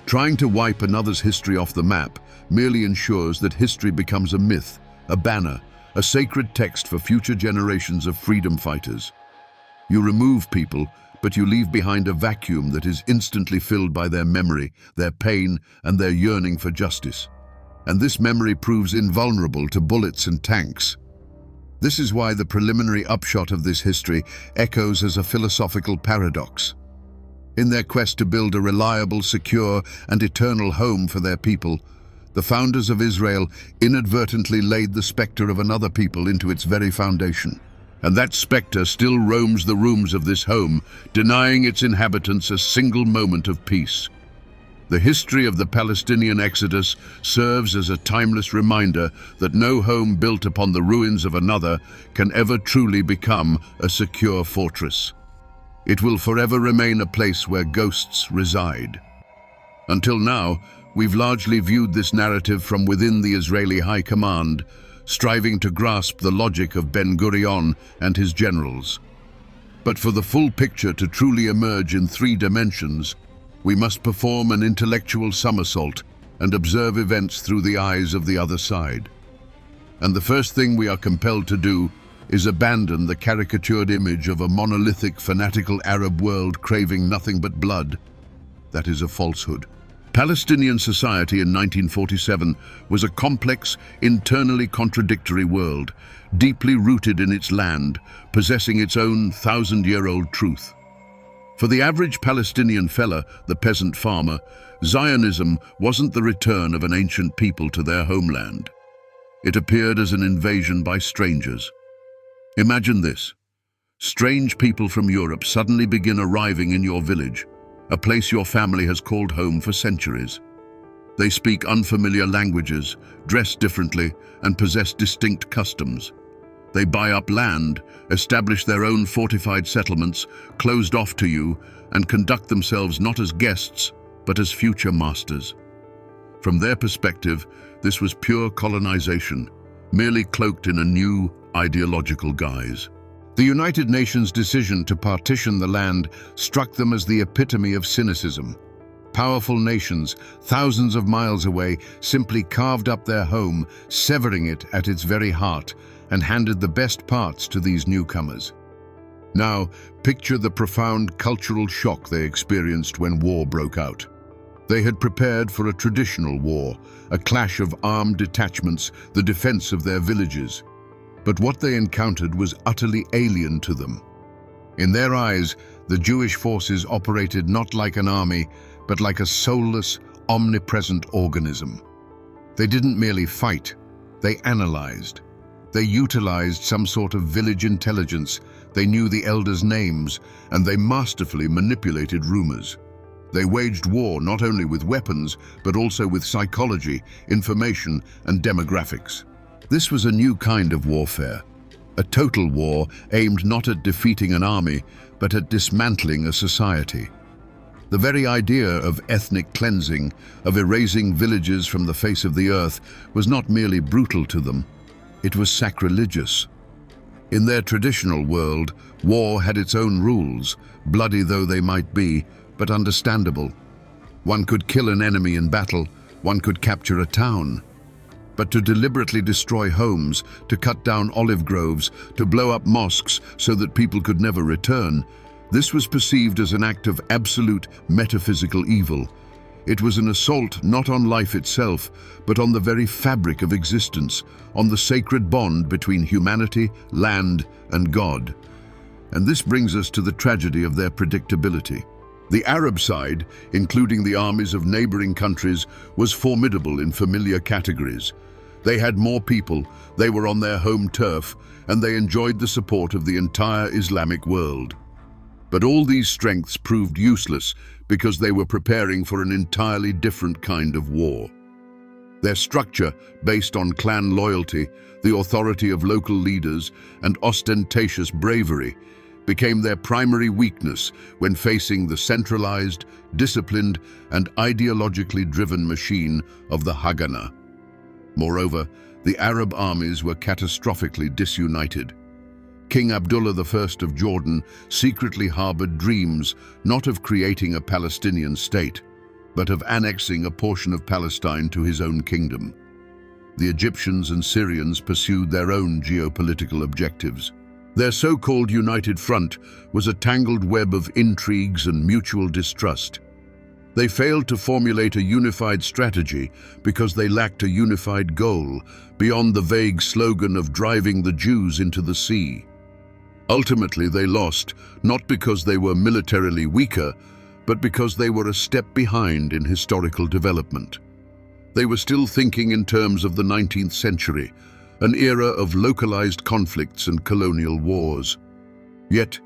Trying to wipe another's history off the map merely ensures that history becomes a myth, a banner, a sacred text for future generations of freedom fighters. You remove people, but you leave behind a vacuum that is instantly filled by their memory, their pain, and their yearning for justice. And this memory proves invulnerable to bullets and tanks. This is why the preliminary upshot of this history echoes as a philosophical paradox. In their quest to build a reliable, secure, and eternal home for their people, the founders of Israel inadvertently laid the spectre of another people into its very foundation. And that spectre still roams the rooms of this home, denying its inhabitants a single moment of peace. The history of the Palestinian exodus serves as a timeless reminder that no home built upon the ruins of another can ever truly become a secure fortress. It will forever remain a place where ghosts reside. Until now, we've largely viewed this narrative from within the Israeli High Command, striving to grasp the logic of Ben-Gurion and his generals. But for the full picture to truly emerge in 3 dimensions, we must perform an intellectual somersault and observe events through the eyes of the other side. And the first thing we are compelled to do is abandon the caricatured image of a monolithic, fanatical Arab world craving nothing but blood. That is a falsehood. Palestinian society in 1947 was a complex, internally contradictory world, deeply rooted in its land, possessing its own 1,000-year-old truth. For the average Palestinian fella, the peasant farmer, Zionism wasn't the return of an ancient people to their homeland. It appeared as an invasion by strangers. Imagine this. Strange people from Europe suddenly begin arriving in your village, a place your family has called home for centuries. They speak unfamiliar languages, dress differently, and possess distinct customs. They buy up land, establish their own fortified settlements, closed off to you, and conduct themselves not as guests, but as future masters. From their perspective, this was pure colonization, merely cloaked in a new, ideological guise. The United Nations' decision to partition the land struck them as the epitome of cynicism. Powerful nations, thousands of miles away, simply carved up their home, severing it at its very heart, and handed the best parts to these newcomers. Now, picture the profound cultural shock they experienced when war broke out. They had prepared for a traditional war, a clash of armed detachments, the defense of their villages. But what they encountered was utterly alien to them. In their eyes, the Jewish forces operated not like an army, but like a soulless, omnipresent organism. They didn't merely fight, they analyzed. They utilized some sort of village intelligence. They knew the elders' names, and they masterfully manipulated rumors. They waged war not only with weapons, but also with psychology, information, and demographics. This was a new kind of warfare, a total war aimed not at defeating an army, but at dismantling a society. The very idea of ethnic cleansing, of erasing villages from the face of the earth, was not merely brutal to them, it was sacrilegious. In their traditional world, war had its own rules, bloody though they might be, but understandable. One could kill an enemy in battle, one could capture a town. But to deliberately destroy homes, to cut down olive groves, to blow up mosques so that people could never return, this was perceived as an act of absolute metaphysical evil. It was an assault not on life itself, but on the very fabric of existence, on the sacred bond between humanity, land, and God. And this brings us to the tragedy of their predictability. The Arab side, including the armies of neighboring countries, was formidable in familiar categories. They had more people, they were on their home turf, and they enjoyed the support of the entire Islamic world. But all these strengths proved useless because they were preparing for an entirely different kind of war. Their structure, based on clan loyalty, the authority of local leaders, and ostentatious bravery, became their primary weakness when facing the centralized, disciplined, and ideologically driven machine of the Haganah. Moreover, the Arab armies were catastrophically disunited. King Abdullah I of Jordan secretly harbored dreams not of creating a Palestinian state, but of annexing a portion of Palestine to his own kingdom. The Egyptians and Syrians pursued their own geopolitical objectives. Their so-called united front was a tangled web of intrigues and mutual distrust. They failed to formulate a unified strategy because they lacked a unified goal beyond the vague slogan of driving the Jews into the sea. Ultimately, they lost, not because they were militarily weaker, but because they were a step behind in historical development. They were still thinking in terms of the 19th century, an era of localized conflicts and colonial wars. Yet,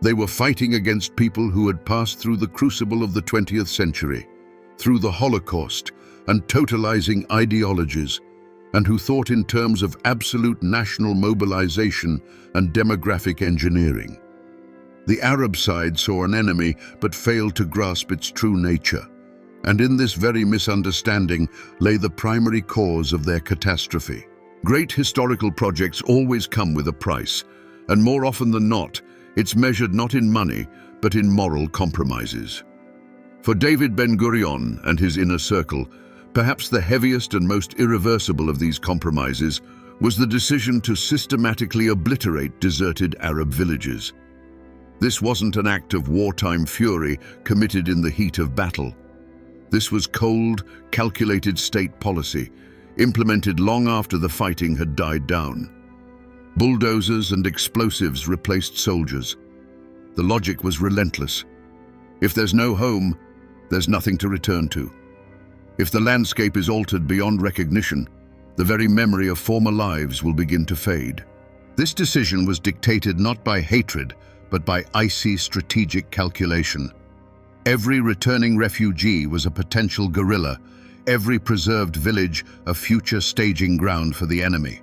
they were fighting against people who had passed through the crucible of the 20th century, through the Holocaust and totalizing ideologies, and who thought in terms of absolute national mobilization and demographic engineering. The Arab side saw an enemy but failed to grasp its true nature, and in this very misunderstanding lay the primary cause of their catastrophe. Great historical projects always come with a price, and more often than not, it's measured not in money, but in moral compromises. For David Ben-Gurion and his inner circle, perhaps the heaviest and most irreversible of these compromises was the decision to systematically obliterate deserted Arab villages. This wasn't an act of wartime fury committed in the heat of battle. This was cold, calculated state policy, implemented long after the fighting had died down. Bulldozers and explosives replaced soldiers. The logic was relentless. If there's no home, there's nothing to return to. If the landscape is altered beyond recognition, the very memory of former lives will begin to fade. This decision was dictated not by hatred, but by icy strategic calculation. Every returning refugee was a potential guerrilla, every preserved village a future staging ground for the enemy.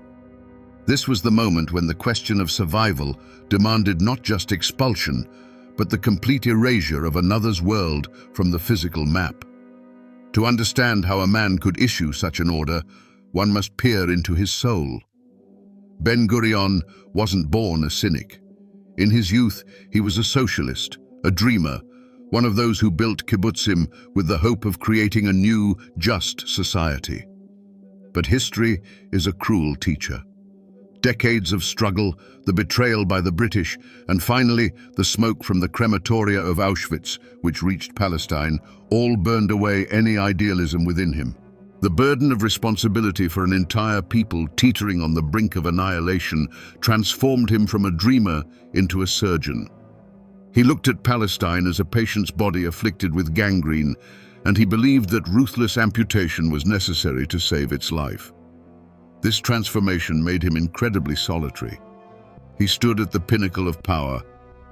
This was the moment when the question of survival demanded not just expulsion, but the complete erasure of another's world from the physical map. To understand how a man could issue such an order, one must peer into his soul. Ben-Gurion wasn't born a cynic. In his youth, he was a socialist, a dreamer, one of those who built kibbutzim with the hope of creating a new, just society. But history is a cruel teacher. Decades of struggle, the betrayal by the British, and finally the smoke from the crematoria of Auschwitz, which reached Palestine, all burned away any idealism within him. The burden of responsibility for an entire people teetering on the brink of annihilation transformed him from a dreamer into a surgeon. He looked at Palestine as a patient's body afflicted with gangrene, and he believed that ruthless amputation was necessary to save its life. This transformation made him incredibly solitary. He stood at the pinnacle of power,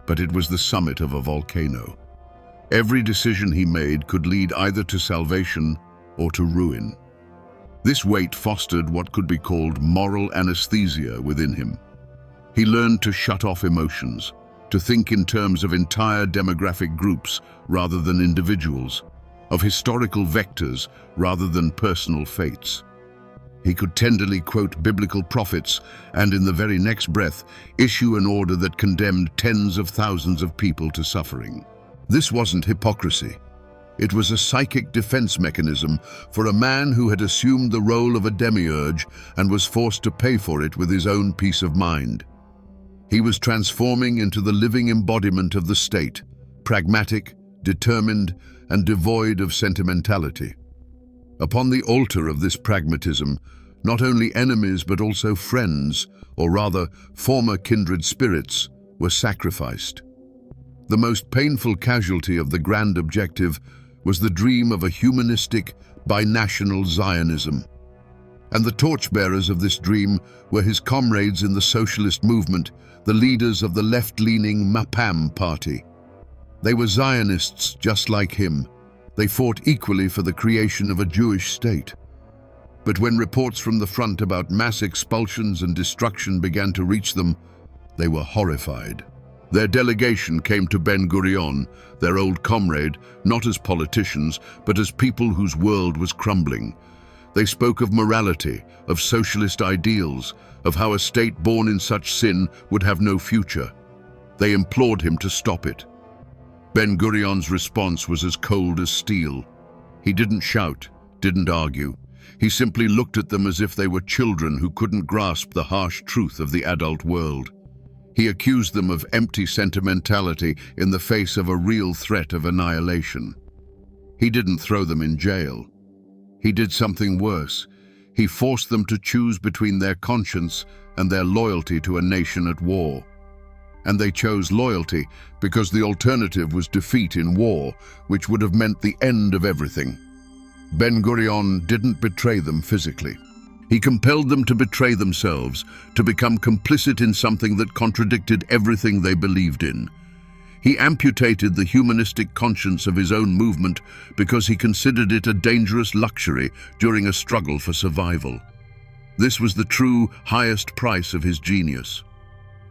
but it was the summit of a volcano. Every decision he made could lead either to salvation or to ruin. This weight fostered what could be called moral anesthesia within him. He learned to shut off emotions, to think in terms of entire demographic groups rather than individuals, of historical vectors rather than personal fates. He could tenderly quote biblical prophets and in the very next breath issue an order that condemned tens of thousands of people to suffering. This wasn't hypocrisy. It was a psychic defense mechanism for a man who had assumed the role of a demiurge and was forced to pay for it with his own peace of mind. He was transforming into the living embodiment of the state, pragmatic, determined, and devoid of sentimentality. Upon the altar of this pragmatism, not only enemies but also friends, or rather former kindred spirits, were sacrificed. The most painful casualty of the grand objective was the dream of a humanistic, binational Zionism. And the torchbearers of this dream were his comrades in the socialist movement, the leaders of the left-leaning Mapam party. They were Zionists just like him. They fought equally for the creation of a Jewish state. But when reports from the front about mass expulsions and destruction began to reach them, they were horrified. Their delegation came to Ben-Gurion, their old comrade, not as politicians, but as people whose world was crumbling. They spoke of morality, of socialist ideals, of how a state born in such sin would have no future. They implored him to stop it. Ben-Gurion's response was as cold as steel. He didn't shout, didn't argue. He simply looked at them as if they were children who couldn't grasp the harsh truth of the adult world. He accused them of empty sentimentality in the face of a real threat of annihilation. He didn't throw them in jail. He did something worse. He forced them to choose between their conscience and their loyalty to a nation at war. And they chose loyalty because the alternative was defeat in war, which would have meant the end of everything. Ben-Gurion didn't betray them physically. He compelled them to betray themselves, to become complicit in something that contradicted everything they believed in. He amputated the humanistic conscience of his own movement because he considered it a dangerous luxury during a struggle for survival. This was the true, highest price of his genius.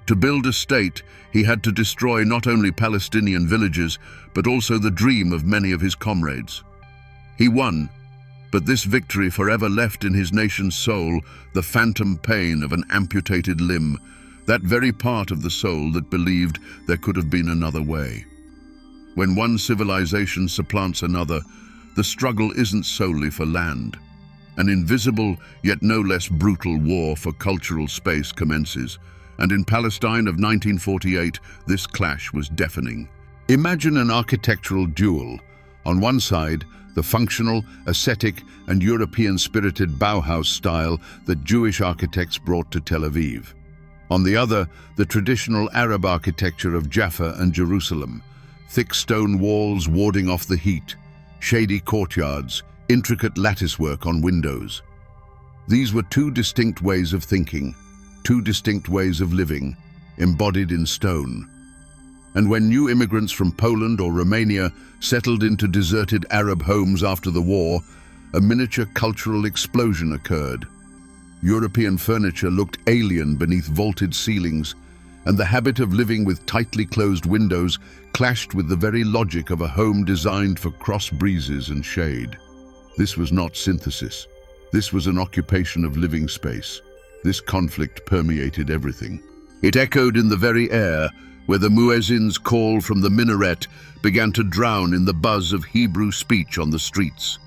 To build a state, he had to destroy not only Palestinian villages, but also the dream of many of his comrades. He won, but this victory forever left in his nation's soul the phantom pain of an amputated limb, that very part of the soul that believed there could have been another way. When one civilization supplants another, the struggle isn't solely for land. An invisible, yet no less brutal war for cultural space commences, and in Palestine of 1948, this clash was deafening. Imagine an architectural duel. On one side, the functional, ascetic, and European-spirited Bauhaus style that Jewish architects brought to Tel Aviv. On the other, the traditional Arab architecture of Jaffa and Jerusalem, thick stone walls warding off the heat, shady courtyards, intricate latticework on windows. These were two distinct ways of thinking, two distinct ways of living, embodied in stone. And when new immigrants from Poland or Romania settled into deserted Arab homes after the war, a miniature cultural explosion occurred. European furniture looked alien beneath vaulted ceilings, and the habit of living with tightly closed windows clashed with the very logic of a home designed for cross breezes and shade. This was not synthesis. This was an occupation of living space. This conflict permeated everything. It echoed in the very air, where the muezzin's call from the minaret began to drown in the buzz of Hebrew speech on the streets.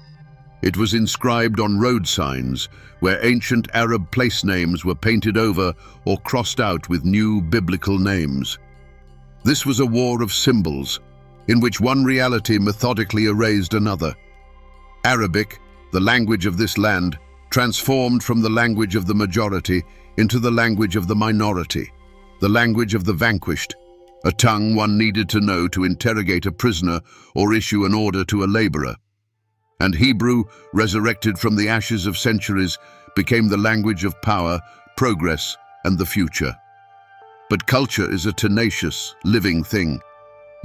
It was inscribed on road signs, where ancient Arab place names were painted over or crossed out with new biblical names. This was a war of symbols, in which one reality methodically erased another. Arabic, the language of this land, transformed from the language of the majority into the language of the minority, the language of the vanquished, a tongue one needed to know to interrogate a prisoner or issue an order to a laborer. And Hebrew, resurrected from the ashes of centuries, became the language of power, progress, and the future. But culture is a tenacious, living thing.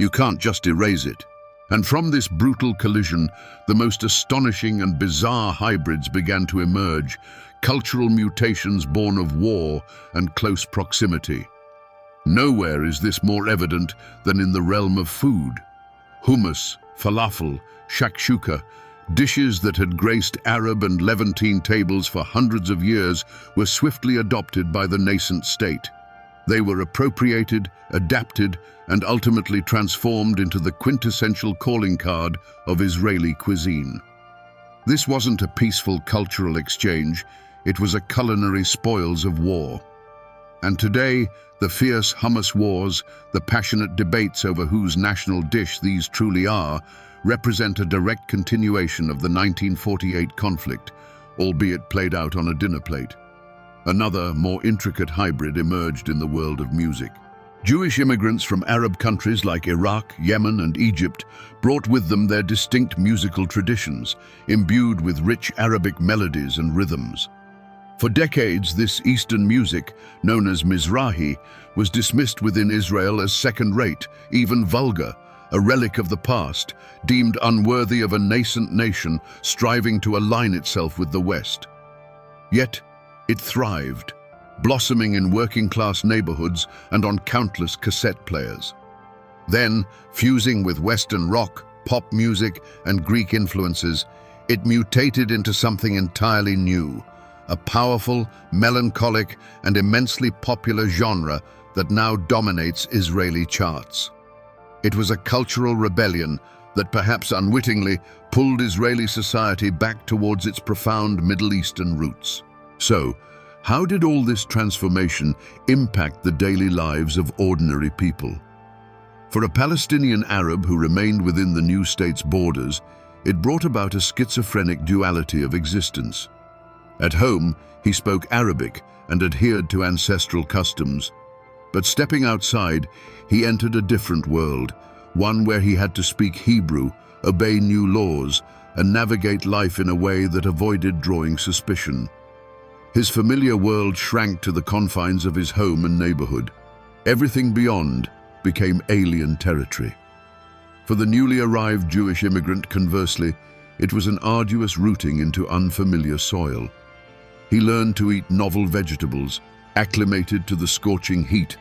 You can't just erase it. And from this brutal collision, the most astonishing and bizarre hybrids began to emerge, cultural mutations born of war and close proximity. Nowhere is this more evident than in the realm of food. Hummus, falafel, shakshuka, dishes that had graced Arab and Levantine tables for hundreds of years were swiftly adopted by the nascent state. They were appropriated, adapted, and ultimately transformed into the quintessential calling card of Israeli cuisine. This wasn't a peaceful cultural exchange, it was a culinary spoils of war. And today, the fierce hummus wars, the passionate debates over whose national dish these truly are, represent a direct continuation of the 1948 conflict, albeit played out on a dinner plate. Another, more intricate hybrid emerged in the world of music. Jewish immigrants from Arab countries like Iraq, Yemen, and Egypt brought with them their distinct musical traditions, imbued with rich Arabic melodies and rhythms. For decades, this Eastern music, known as Mizrahi, was dismissed within Israel as second-rate, even vulgar, a relic of the past, deemed unworthy of a nascent nation striving to align itself with the West. Yet, it thrived, blossoming in working-class neighborhoods and on countless cassette players. Then, fusing with Western rock, pop music, and Greek influences, it mutated into something entirely new, a powerful, melancholic, and immensely popular genre that now dominates Israeli charts. It was a cultural rebellion that perhaps unwittingly pulled Israeli society back towards its profound Middle Eastern roots. So, how did all this transformation impact the daily lives of ordinary people? For a Palestinian Arab who remained within the new state's borders, it brought about a schizophrenic duality of existence. At home, he spoke Arabic and adhered to ancestral customs. But stepping outside, he entered a different world, one where he had to speak Hebrew, obey new laws, and navigate life in a way that avoided drawing suspicion. His familiar world shrank to the confines of his home and neighborhood. Everything beyond became alien territory. For the newly arrived Jewish immigrant, conversely, it was an arduous rooting into unfamiliar soil. He learned to eat novel vegetables, acclimated to the scorching heat,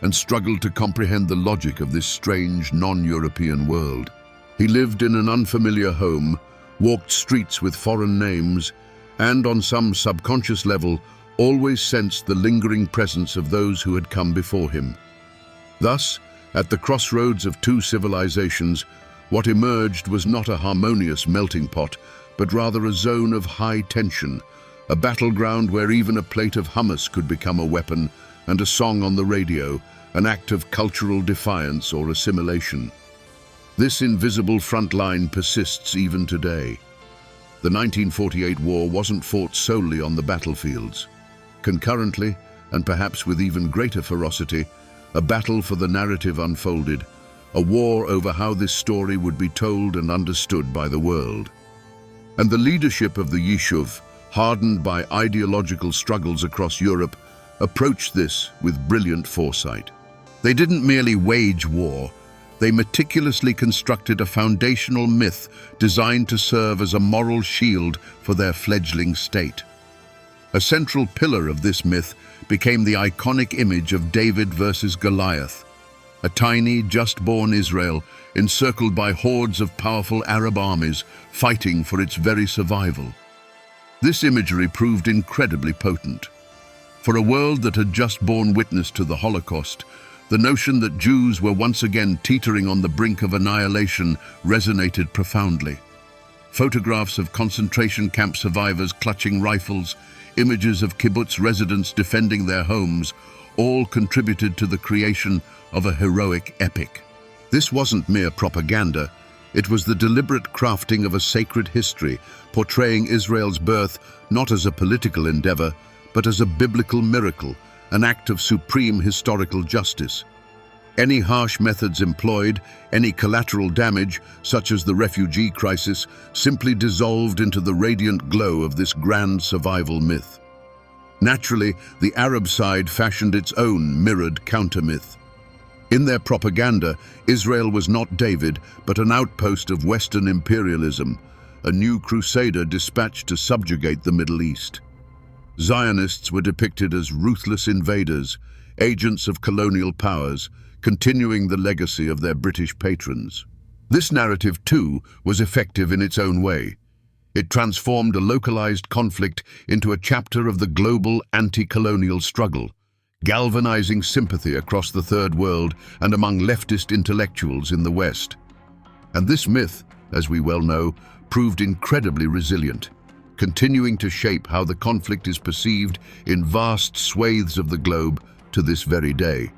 and struggled to comprehend the logic of this strange, non-European world. He lived in an unfamiliar home, walked streets with foreign names, and on some subconscious level, always sensed the lingering presence of those who had come before him. Thus, at the crossroads of two civilizations, what emerged was not a harmonious melting pot, but rather a zone of high tension, a battleground where even a plate of hummus could become a weapon, and a song on the radio, an act of cultural defiance or assimilation. This invisible front line persists even today. The 1948 war wasn't fought solely on the battlefields. Concurrently, and perhaps with even greater ferocity, a battle for the narrative unfolded, a war over how this story would be told and understood by the world. And the leadership of the Yishuv, hardened by ideological struggles across Europe, approached this with brilliant foresight. They didn't merely wage war, they meticulously constructed a foundational myth designed to serve as a moral shield for their fledgling state. A central pillar of this myth became the iconic image of David versus Goliath, a tiny, just-born Israel encircled by hordes of powerful Arab armies fighting for its very survival. This imagery proved incredibly potent. For a world that had just borne witness to the Holocaust, the notion that Jews were once again teetering on the brink of annihilation resonated profoundly. Photographs of concentration camp survivors clutching rifles, images of kibbutz residents defending their homes, all contributed to the creation of a heroic epic. This wasn't mere propaganda, it was the deliberate crafting of a sacred history, portraying Israel's birth not as a political endeavor, but as a biblical miracle, an act of supreme historical justice. Any harsh methods employed, any collateral damage, such as the refugee crisis, simply dissolved into the radiant glow of this grand survival myth. Naturally, the Arab side fashioned its own mirrored counter-myth. In their propaganda, Israel was not David, but an outpost of Western imperialism, a new crusader dispatched to subjugate the Middle East. Zionists were depicted as ruthless invaders, agents of colonial powers, continuing the legacy of their British patrons. This narrative, too, was effective in its own way. It transformed a localized conflict into a chapter of the global anti-colonial struggle, galvanizing sympathy across the Third World and among leftist intellectuals in the West. And this myth, as we well know, proved incredibly resilient, continuing to shape how the conflict is perceived in vast swathes of the globe to this very day.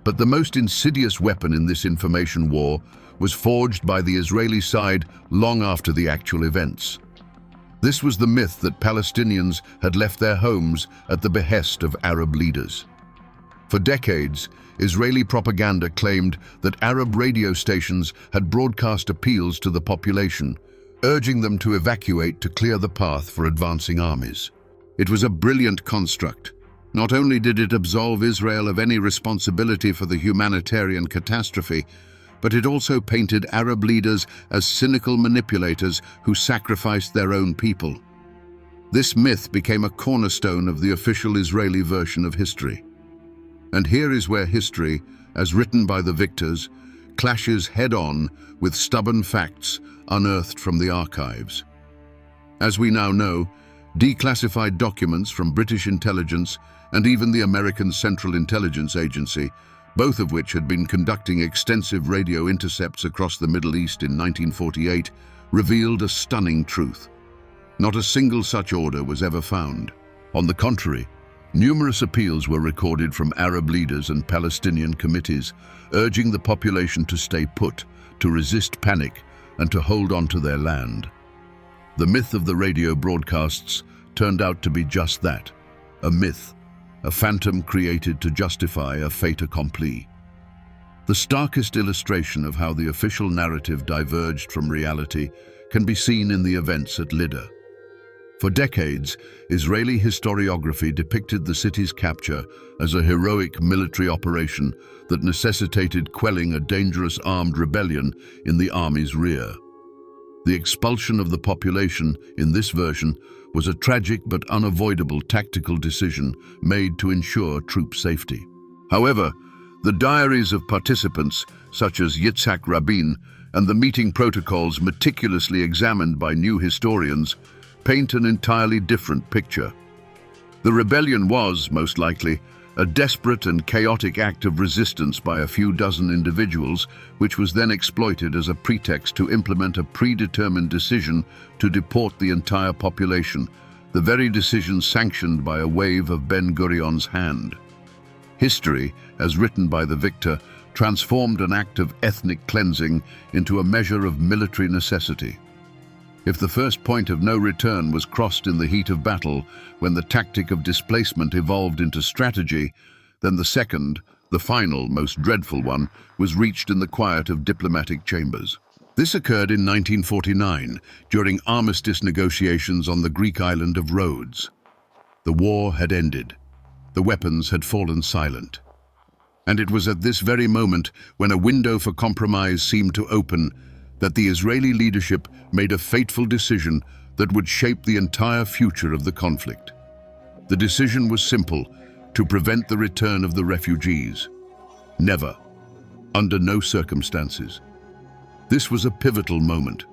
But the most insidious weapon in this information war was forged by the Israeli side long after the actual events. This was the myth that Palestinians had left their homes at the behest of Arab leaders. For decades, Israeli propaganda claimed that Arab radio stations had broadcast appeals to the population, urging them to evacuate to clear the path for advancing armies. It was a brilliant construct. Not only did it absolve Israel of any responsibility for the humanitarian catastrophe, but it also painted Arab leaders as cynical manipulators who sacrificed their own people. This myth became a cornerstone of the official Israeli version of history. And here is where history, as written by the victors, clashes head-on with stubborn facts unearthed from the archives. As we now know, declassified documents from British intelligence and even the American Central Intelligence Agency, both of which had been conducting extensive radio intercepts across the Middle East in 1948, revealed a stunning truth. Not a single such order was ever found. On the contrary, numerous appeals were recorded from Arab leaders and Palestinian committees, urging the population to stay put, to resist panic, and to hold on to their land. The myth of the radio broadcasts turned out to be just that, a myth, a phantom created to justify a fait accompli. The starkest illustration of how the official narrative diverged from reality can be seen in the events at Lydda. For decades, Israeli historiography depicted the city's capture as a heroic military operation that necessitated quelling a dangerous armed rebellion in the army's rear. The expulsion of the population, in this version, was a tragic but unavoidable tactical decision made to ensure troop safety. However, the diaries of participants, such as Yitzhak Rabin, and the meeting protocols meticulously examined by new historians, paint an entirely different picture. The rebellion was, most likely, a desperate and chaotic act of resistance by a few dozen individuals, which was then exploited as a pretext to implement a predetermined decision to deport the entire population, the very decision sanctioned by a wave of Ben-Gurion's hand. History, as written by the victor, transformed an act of ethnic cleansing into a measure of military necessity. If the first point of no return was crossed in the heat of battle, when the tactic of displacement evolved into strategy, then the second, the final, most dreadful one, was reached in the quiet of diplomatic chambers. This occurred in 1949, during armistice negotiations on the Greek island of Rhodes. The war had ended. The weapons had fallen silent. And it was at this very moment, when a window for compromise seemed to open, that the Israeli leadership made a fateful decision that would shape the entire future of the conflict. The decision was simple: to prevent the return of the refugees. Never, under no circumstances. This was a pivotal moment.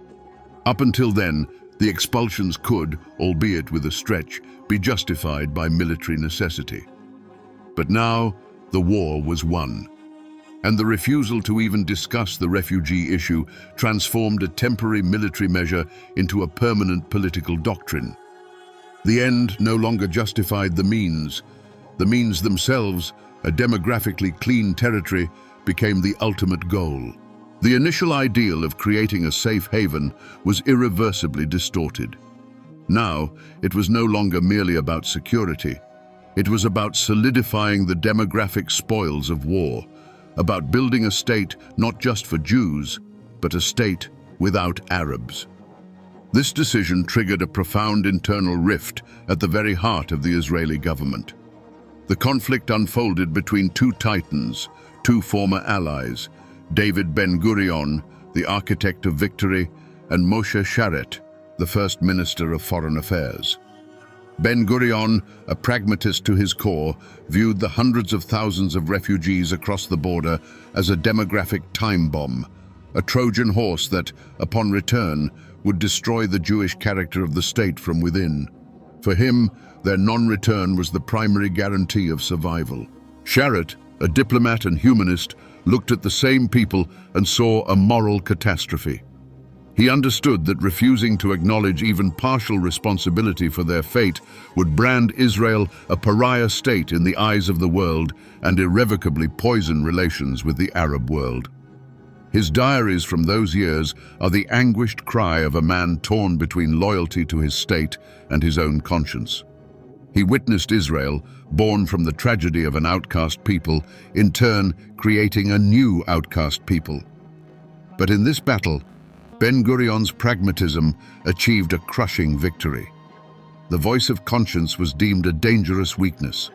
Up until then, the expulsions could, albeit with a stretch, be justified by military necessity. But now, the war was won. And the refusal to even discuss the refugee issue transformed a temporary military measure into a permanent political doctrine. The end no longer justified the means. The means themselves, a demographically clean territory, became the ultimate goal. The initial ideal of creating a safe haven was irreversibly distorted. Now, it was no longer merely about security. It was about solidifying the demographic spoils of war, about building a state not just for Jews, but a state without Arabs. This decision triggered a profound internal rift at the very heart of the Israeli government. The conflict unfolded between two titans, two former allies, David Ben-Gurion, the architect of victory, and Moshe Sharet, the first minister of foreign affairs. Ben-Gurion, a pragmatist to his core, viewed the hundreds of thousands of refugees across the border as a demographic time bomb, a Trojan horse that, upon return, would destroy the Jewish character of the state from within. For him, their non-return was the primary guarantee of survival. Sharet, a diplomat and humanist, looked at the same people and saw a moral catastrophe. He understood that refusing to acknowledge even partial responsibility for their fate would brand Israel a pariah state in the eyes of the world and irrevocably poison relations with the Arab world. His diaries from those years are the anguished cry of a man torn between loyalty to his state and his own conscience. He witnessed Israel, born from the tragedy of an outcast people, in turn creating a new outcast people. But in this battle, Ben-Gurion's pragmatism achieved a crushing victory. The voice of conscience was deemed a dangerous weakness,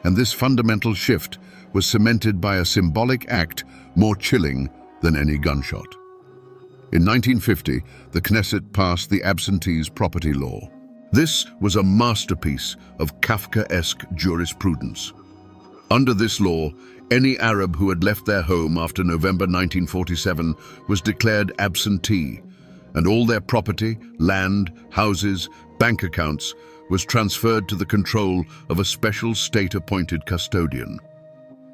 and this fundamental shift was cemented by a symbolic act more chilling than any gunshot. In 1950, the Knesset passed the Absentees property law. This was a masterpiece of Kafkaesque jurisprudence. Under this law, any Arab who had left their home after November 1947 was declared absentee, and all their property, land, houses, bank accounts was transferred to the control of a special state-appointed custodian.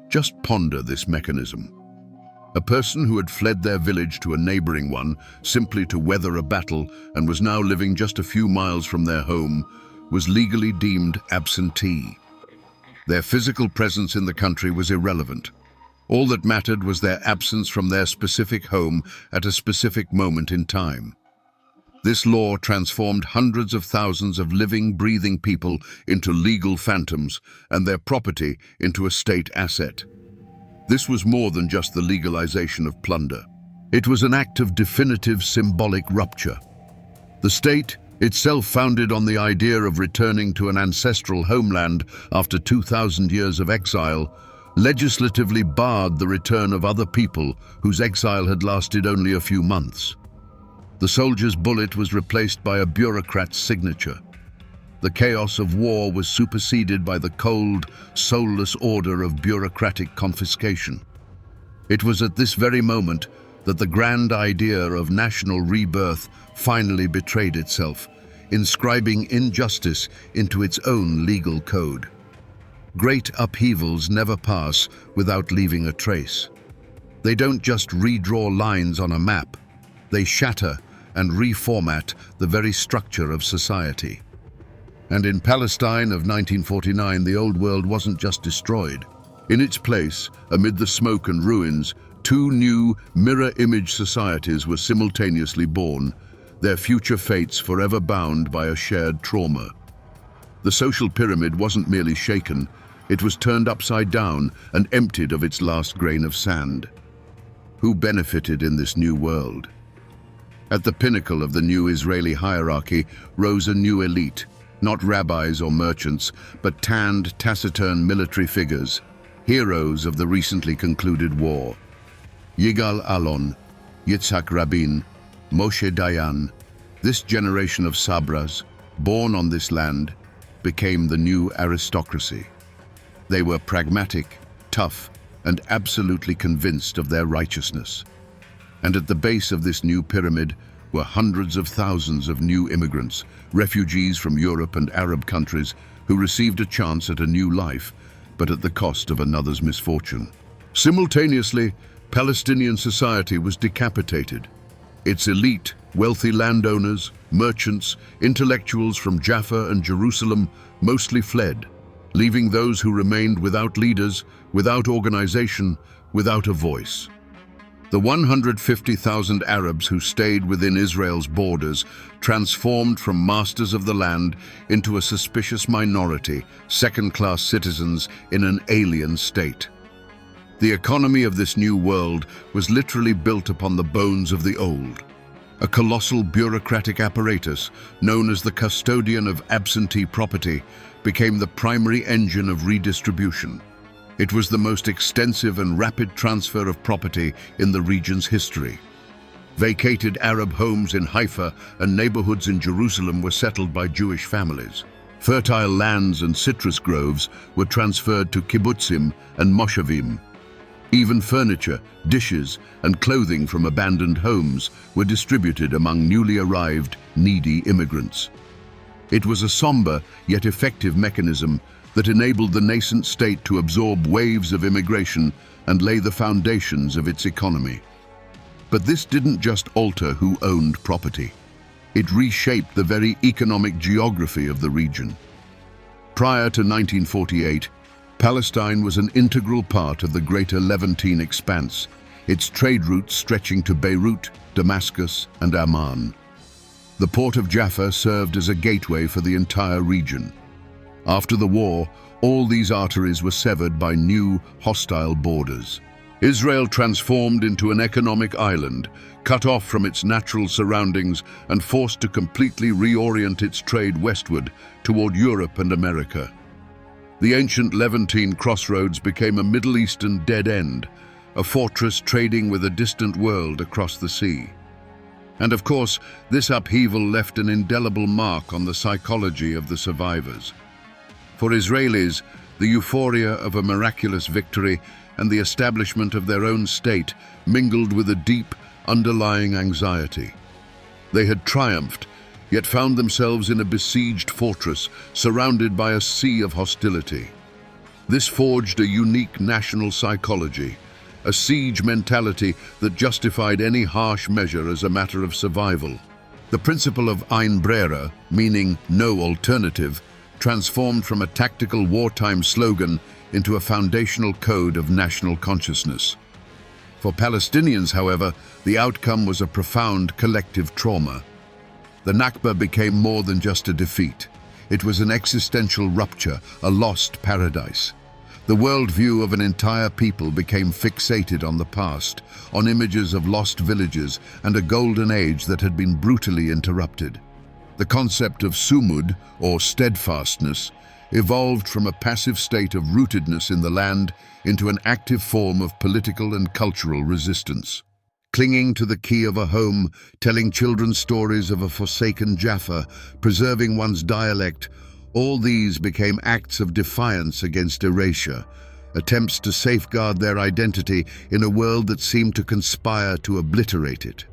Just ponder this mechanism. A person who had fled their village to a neighboring one simply to weather a battle and was now living just a few miles from their home was legally deemed absentee. Their physical presence in the country was irrelevant. All that mattered was their absence from their specific home at a specific moment in time. This law transformed hundreds of thousands of living, breathing people into legal phantoms and their property into a state asset. This was more than just the legalization of plunder. It was an act of definitive symbolic rupture. The state, itself founded on the idea of returning to an ancestral homeland after 2,000 years of exile, legislatively barred the return of other people whose exile had lasted only a few months. The soldier's bullet was replaced by a bureaucrat's signature. The chaos of war was superseded by the cold, soulless order of bureaucratic confiscation. It was at this very moment that the grand idea of national rebirth finally betrayed itself, inscribing injustice into its own legal code. Great upheavals never pass without leaving a trace. They don't just redraw lines on a map, they shatter and reformat the very structure of society. And in Palestine of 1949, the old world wasn't just destroyed. In its place, amid the smoke and ruins, two new mirror-image societies were simultaneously born, their future fates forever bound by a shared trauma. The social pyramid wasn't merely shaken, it was turned upside down and emptied of its last grain of sand. Who benefited in this new world? At the pinnacle of the new Israeli hierarchy rose a new elite, not rabbis or merchants, but tanned, taciturn military figures, heroes of the recently concluded war. Yigal Allon, Yitzhak Rabin, Moshe Dayan, this generation of Sabras, born on this land, became the new aristocracy. They were pragmatic, tough, and absolutely convinced of their righteousness. And at the base of this new pyramid were hundreds of thousands of new immigrants, refugees from Europe and Arab countries who received a chance at a new life, but at the cost of another's misfortune. Simultaneously, Palestinian society was decapitated. Its elite, wealthy landowners, merchants, intellectuals from Jaffa and Jerusalem mostly fled, leaving those who remained without leaders, without organization, without a voice. The 150,000 Arabs who stayed within Israel's borders transformed from masters of the land into a suspicious minority, second-class citizens in an alien state. The economy of this new world was literally built upon the bones of the old. A colossal bureaucratic apparatus, known as the custodian of absentee property, became the primary engine of redistribution. It was the most extensive and rapid transfer of property in the region's history. Vacated Arab homes in Haifa and neighborhoods in Jerusalem were settled by Jewish families. Fertile lands and citrus groves were transferred to kibbutzim and moshavim. Even furniture, dishes, and clothing from abandoned homes were distributed among newly arrived, needy immigrants. It was a somber yet effective mechanism that enabled the nascent state to absorb waves of immigration and lay the foundations of its economy. But this didn't just alter who owned property. It reshaped the very economic geography of the region. Prior to 1948, Palestine was an integral part of the Greater Levantine expanse, its trade routes stretching to Beirut, Damascus, and Amman. The port of Jaffa served as a gateway for the entire region. After the war, all these arteries were severed by new, hostile borders. Israel transformed into an economic island, cut off from its natural surroundings and forced to completely reorient its trade westward toward Europe and America. The ancient Levantine crossroads became a Middle Eastern dead end, a fortress trading with a distant world across the sea. And of course, this upheaval left an indelible mark on the psychology of the survivors. For Israelis, the euphoria of a miraculous victory and the establishment of their own state mingled with a deep, underlying anxiety. They had triumphed, yet found themselves in a besieged fortress surrounded by a sea of hostility. This forged a unique national psychology, a siege mentality that justified any harsh measure as a matter of survival. The principle of Ein Brera, meaning no alternative, transformed from a tactical wartime slogan into a foundational code of national consciousness. For Palestinians, however, the outcome was a profound collective trauma. The Nakba became more than just a defeat. It was an existential rupture, a lost paradise. The worldview of an entire people became fixated on the past, on images of lost villages and a golden age that had been brutally interrupted. The concept of Sumud, or steadfastness, evolved from a passive state of rootedness in the land into an active form of political and cultural resistance. Clinging to the key of a home, telling children stories of a forsaken Jaffa, preserving one's dialect, all these became acts of defiance against erasure, attempts to safeguard their identity in a world that seemed to conspire to obliterate it.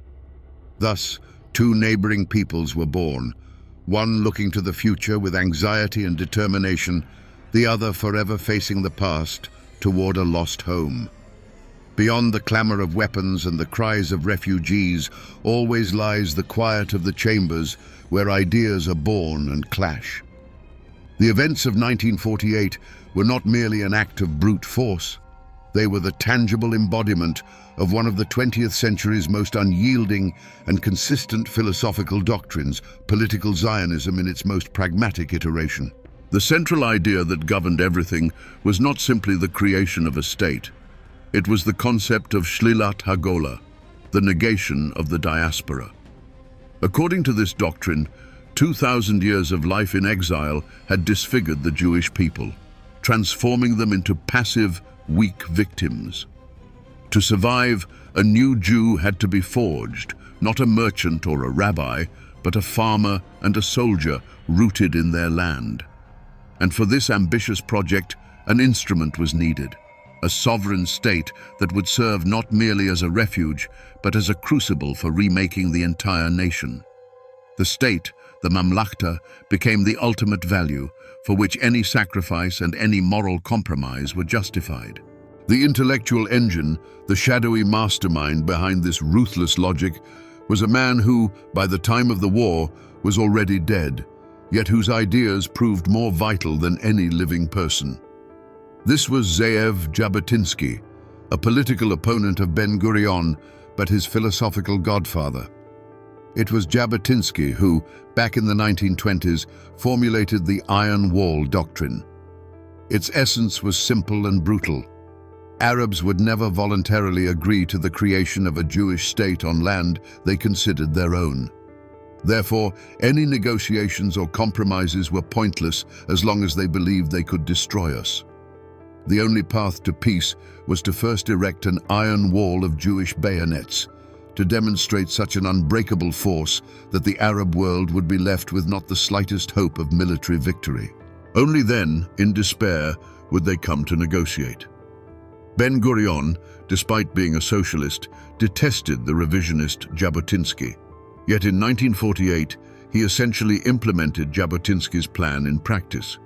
Thus, two neighboring peoples were born, one looking to the future with anxiety and determination, the other forever facing the past toward a lost home. Beyond the clamor of weapons and the cries of refugees always lies the quiet of the chambers where ideas are born and clash. The events of 1948 were not merely an act of brute force. They were the tangible embodiment of one of the 20th century's most unyielding and consistent philosophical doctrines, political Zionism in its most pragmatic iteration. The central idea that governed everything was not simply the creation of a state. It was the concept of Shlilat Hagola, the negation of the diaspora. According to this doctrine, 2,000 years of life in exile had disfigured the Jewish people, transforming them into passive, weak victims. To survive, a new Jew had to be forged, not a merchant or a rabbi, but a farmer and a soldier rooted in their land. And for this ambitious project, an instrument was needed, a sovereign state that would serve not merely as a refuge, but as a crucible for remaking the entire nation. The state, the Mamlakta, became the ultimate value, for which any sacrifice and any moral compromise were justified. The intellectual engine, the shadowy mastermind behind this ruthless logic, was a man who, by the time of the war, was already dead, yet whose ideas proved more vital than any living person. This was Jabotinsky, a political opponent of Ben-Gurion, but his philosophical godfather. It was Jabotinsky who, back in the 1920s, formulated the Iron Wall doctrine. Its essence was simple and brutal. Arabs would never voluntarily agree to the creation of a Jewish state on land they considered their own. Therefore, any negotiations or compromises were pointless as long as they believed they could destroy us. The only path to peace was to first erect an iron wall of Jewish bayonets, to demonstrate such an unbreakable force that the Arab world would be left with not the slightest hope of military victory. Only then, in despair, would they come to negotiate. Ben-Gurion, despite being a socialist, detested the revisionist Jabotinsky. Yet in 1948, he essentially implemented Jabotinsky's plan in practice.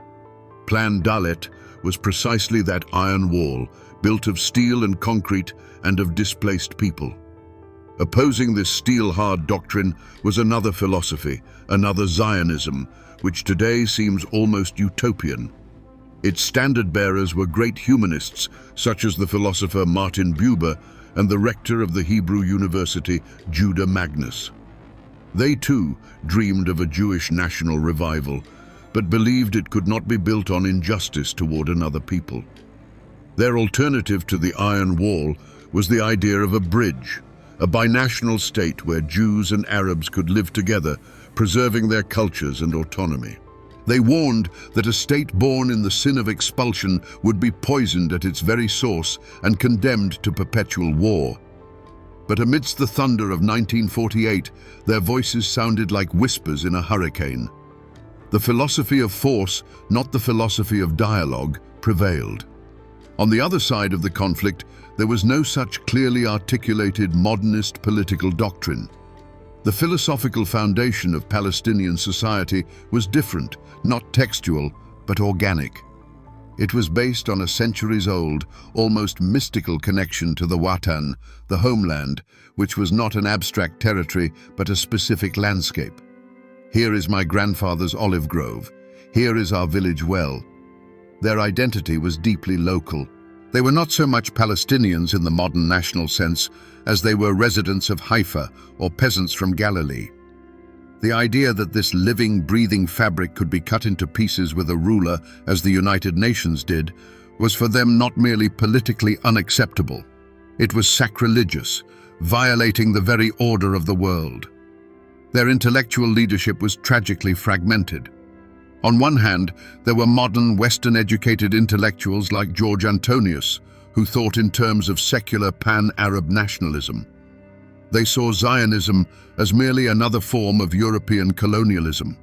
Plan Dalet was precisely that iron wall, built of steel and concrete and of displaced people. Opposing this steel-hard doctrine was another philosophy, another Zionism, which today seems almost utopian. Its standard-bearers were great humanists, such as the philosopher Martin Buber and the rector of the Hebrew University, Judah Magnus. They too dreamed of a Jewish national revival, but believed it could not be built on injustice toward another people. Their alternative to the Iron Wall was the idea of a bridge, a binational state where Jews and Arabs could live together, preserving their cultures and autonomy. They warned that a state born in the sin of expulsion would be poisoned at its very source and condemned to perpetual war. But amidst the thunder of 1948, their voices sounded like whispers in a hurricane. The philosophy of force, not the philosophy of dialogue, prevailed. On the other side of the conflict, there was no such clearly articulated modernist political doctrine. The philosophical foundation of Palestinian society was different, not textual, but organic. It was based on a centuries-old, almost mystical connection to the Watan, the homeland, which was not an abstract territory, but a specific landscape. Here is my grandfather's olive grove. Here is our village well. Their identity was deeply local. They were not so much Palestinians in the modern national sense as they were residents of Haifa or peasants from Galilee. The idea that this living, breathing fabric could be cut into pieces with a ruler, as the United Nations did, was for them not merely politically unacceptable. It was sacrilegious, violating the very order of the world. Their intellectual leadership was tragically fragmented. On one hand, there were modern, Western-educated intellectuals like George Antonius, who thought in terms of secular pan-Arab nationalism. They saw Zionism as merely another form of European colonialism.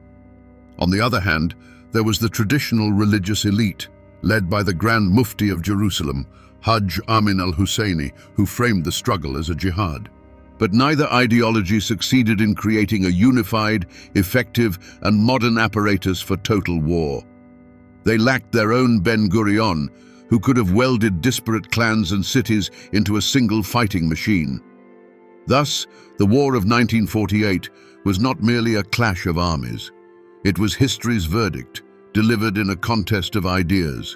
On the other hand, there was the traditional religious elite, led by the Grand Mufti of Jerusalem, Hajj Amin al-Husseini, who framed the struggle as a jihad. But neither ideology succeeded in creating a unified, effective, and modern apparatus for total war. They lacked their own Ben-Gurion, who could have welded disparate clans and cities into a single fighting machine. Thus, the War of 1948 was not merely a clash of armies. It was history's verdict, delivered in a contest of ideas.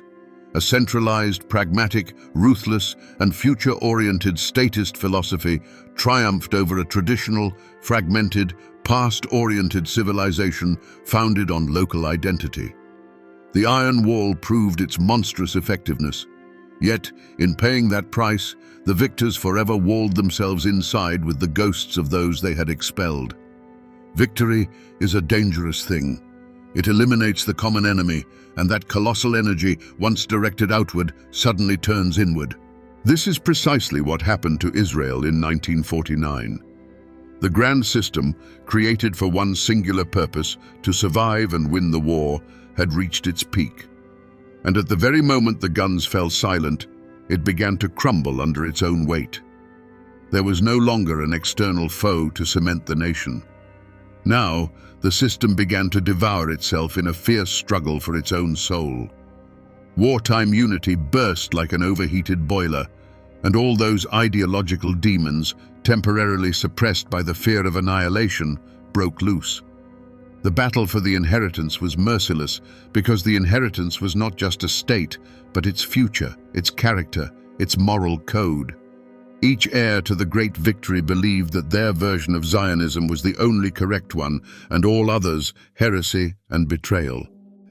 A centralized, pragmatic, ruthless, and future-oriented statist philosophy triumphed over a traditional, fragmented, past-oriented civilization founded on local identity. The Iron Wall proved its monstrous effectiveness. Yet, in paying that price, the victors forever walled themselves inside with the ghosts of those they had expelled. Victory is a dangerous thing. It eliminates the common enemy, and that colossal energy, once directed outward, suddenly turns inward. This is precisely what happened to Israel in 1949. The grand system, created for one singular purpose, to survive and win the war, had reached its peak. And at the very moment the guns fell silent, it began to crumble under its own weight. There was no longer an external foe to cement the nation. Now, the system began to devour itself in a fierce struggle for its own soul. Wartime unity burst like an overheated boiler, and all those ideological demons, temporarily suppressed by the fear of annihilation, broke loose. The battle for the inheritance was merciless because the inheritance was not just a state, but its future, its character, its moral code. Each heir to the great victory believed that their version of Zionism was the only correct one, and all others heresy and betrayal.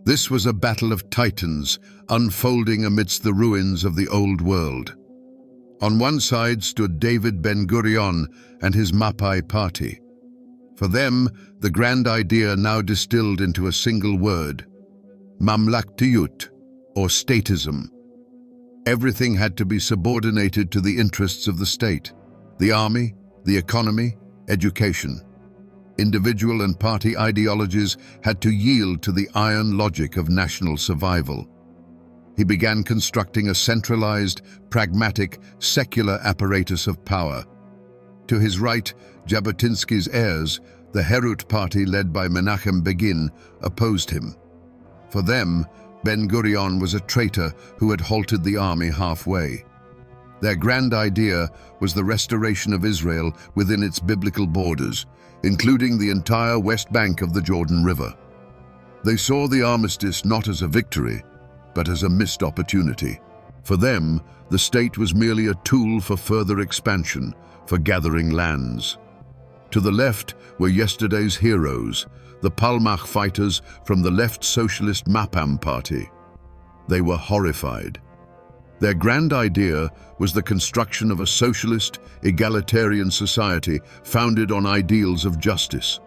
This was a battle of titans, unfolding amidst the ruins of the old world. On one side stood David Ben-Gurion and his Mapai party. For them, the grand idea now distilled into a single word: mamlaktiyut, or statism. Everything had to be subordinated to the interests of the state: the army, the economy, education. Individual and party ideologies had to yield to the iron logic of national survival. He began constructing a centralized, pragmatic, secular apparatus of power. To his right, Jabotinsky's heirs, the Herut party led by Menachem Begin, opposed him. For them, Ben-Gurion was a traitor who had halted the army halfway. Their grand idea was the restoration of Israel within its biblical borders, including the entire west bank of the Jordan River. They saw the armistice not as a victory, but as a missed opportunity. For them, the state was merely a tool for further expansion, for gathering lands. To the left were yesterday's heroes, the Palmach fighters from the left socialist Mapam party. They were horrified. Their grand idea was the construction of a socialist, egalitarian society founded on ideals of justice.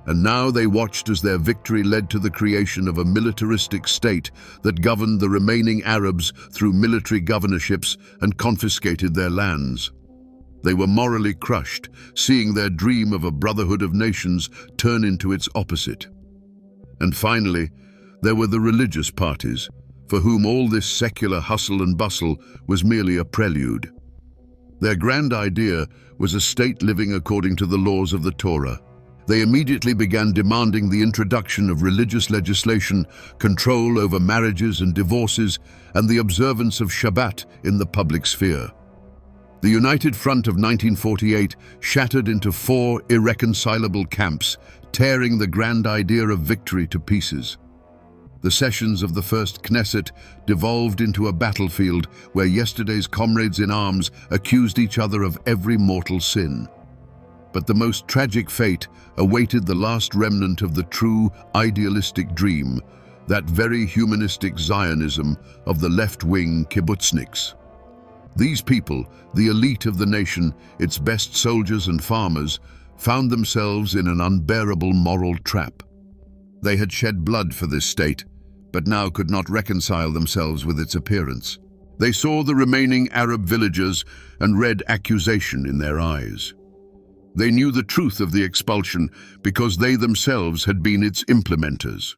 And now they watched as their victory led to the creation of a militaristic state that governed the remaining Arabs through military governorships and confiscated their lands. They were morally crushed, seeing their dream of a brotherhood of nations turn into its opposite. And finally, there were the religious parties, for whom all this secular hustle and bustle was merely a prelude. Their grand idea was a state living according to the laws of the Torah. They immediately began demanding the introduction of religious legislation, control over marriages and divorces, and the observance of Shabbat in the public sphere. The United Front of 1948 shattered into 4 irreconcilable camps, tearing the grand idea of victory to pieces. The sessions of the first Knesset devolved into a battlefield where yesterday's comrades in arms accused each other of every mortal sin. But the most tragic fate awaited the last remnant of the true idealistic dream, that very humanistic Zionism of the left-wing kibbutzniks. These people, the elite of the nation, its best soldiers and farmers, found themselves in an unbearable moral trap. They had shed blood for this state, but now could not reconcile themselves with its appearance. They saw the remaining Arab villagers and read accusation in their eyes. They knew the truth of the expulsion because they themselves had been its implementers.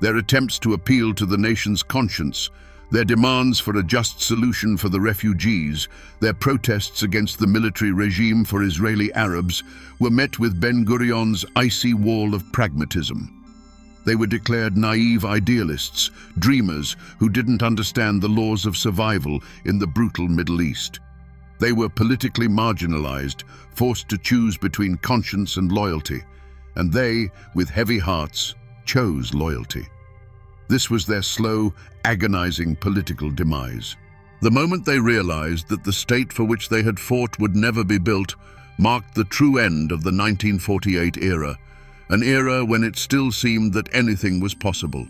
Their attempts to appeal to the nation's conscience, their demands for a just solution for the refugees, their protests against the military regime for Israeli Arabs were met with Ben-Gurion's icy wall of pragmatism. They were declared naive idealists, dreamers who didn't understand the laws of survival in the brutal Middle East. They were politically marginalized, forced to choose between conscience and loyalty, and they, with heavy hearts, chose loyalty. This was their slow, agonizing political demise. The moment they realized that the state for which they had fought would never be built marked the true end of the 1948 era, an era when it still seemed that anything was possible.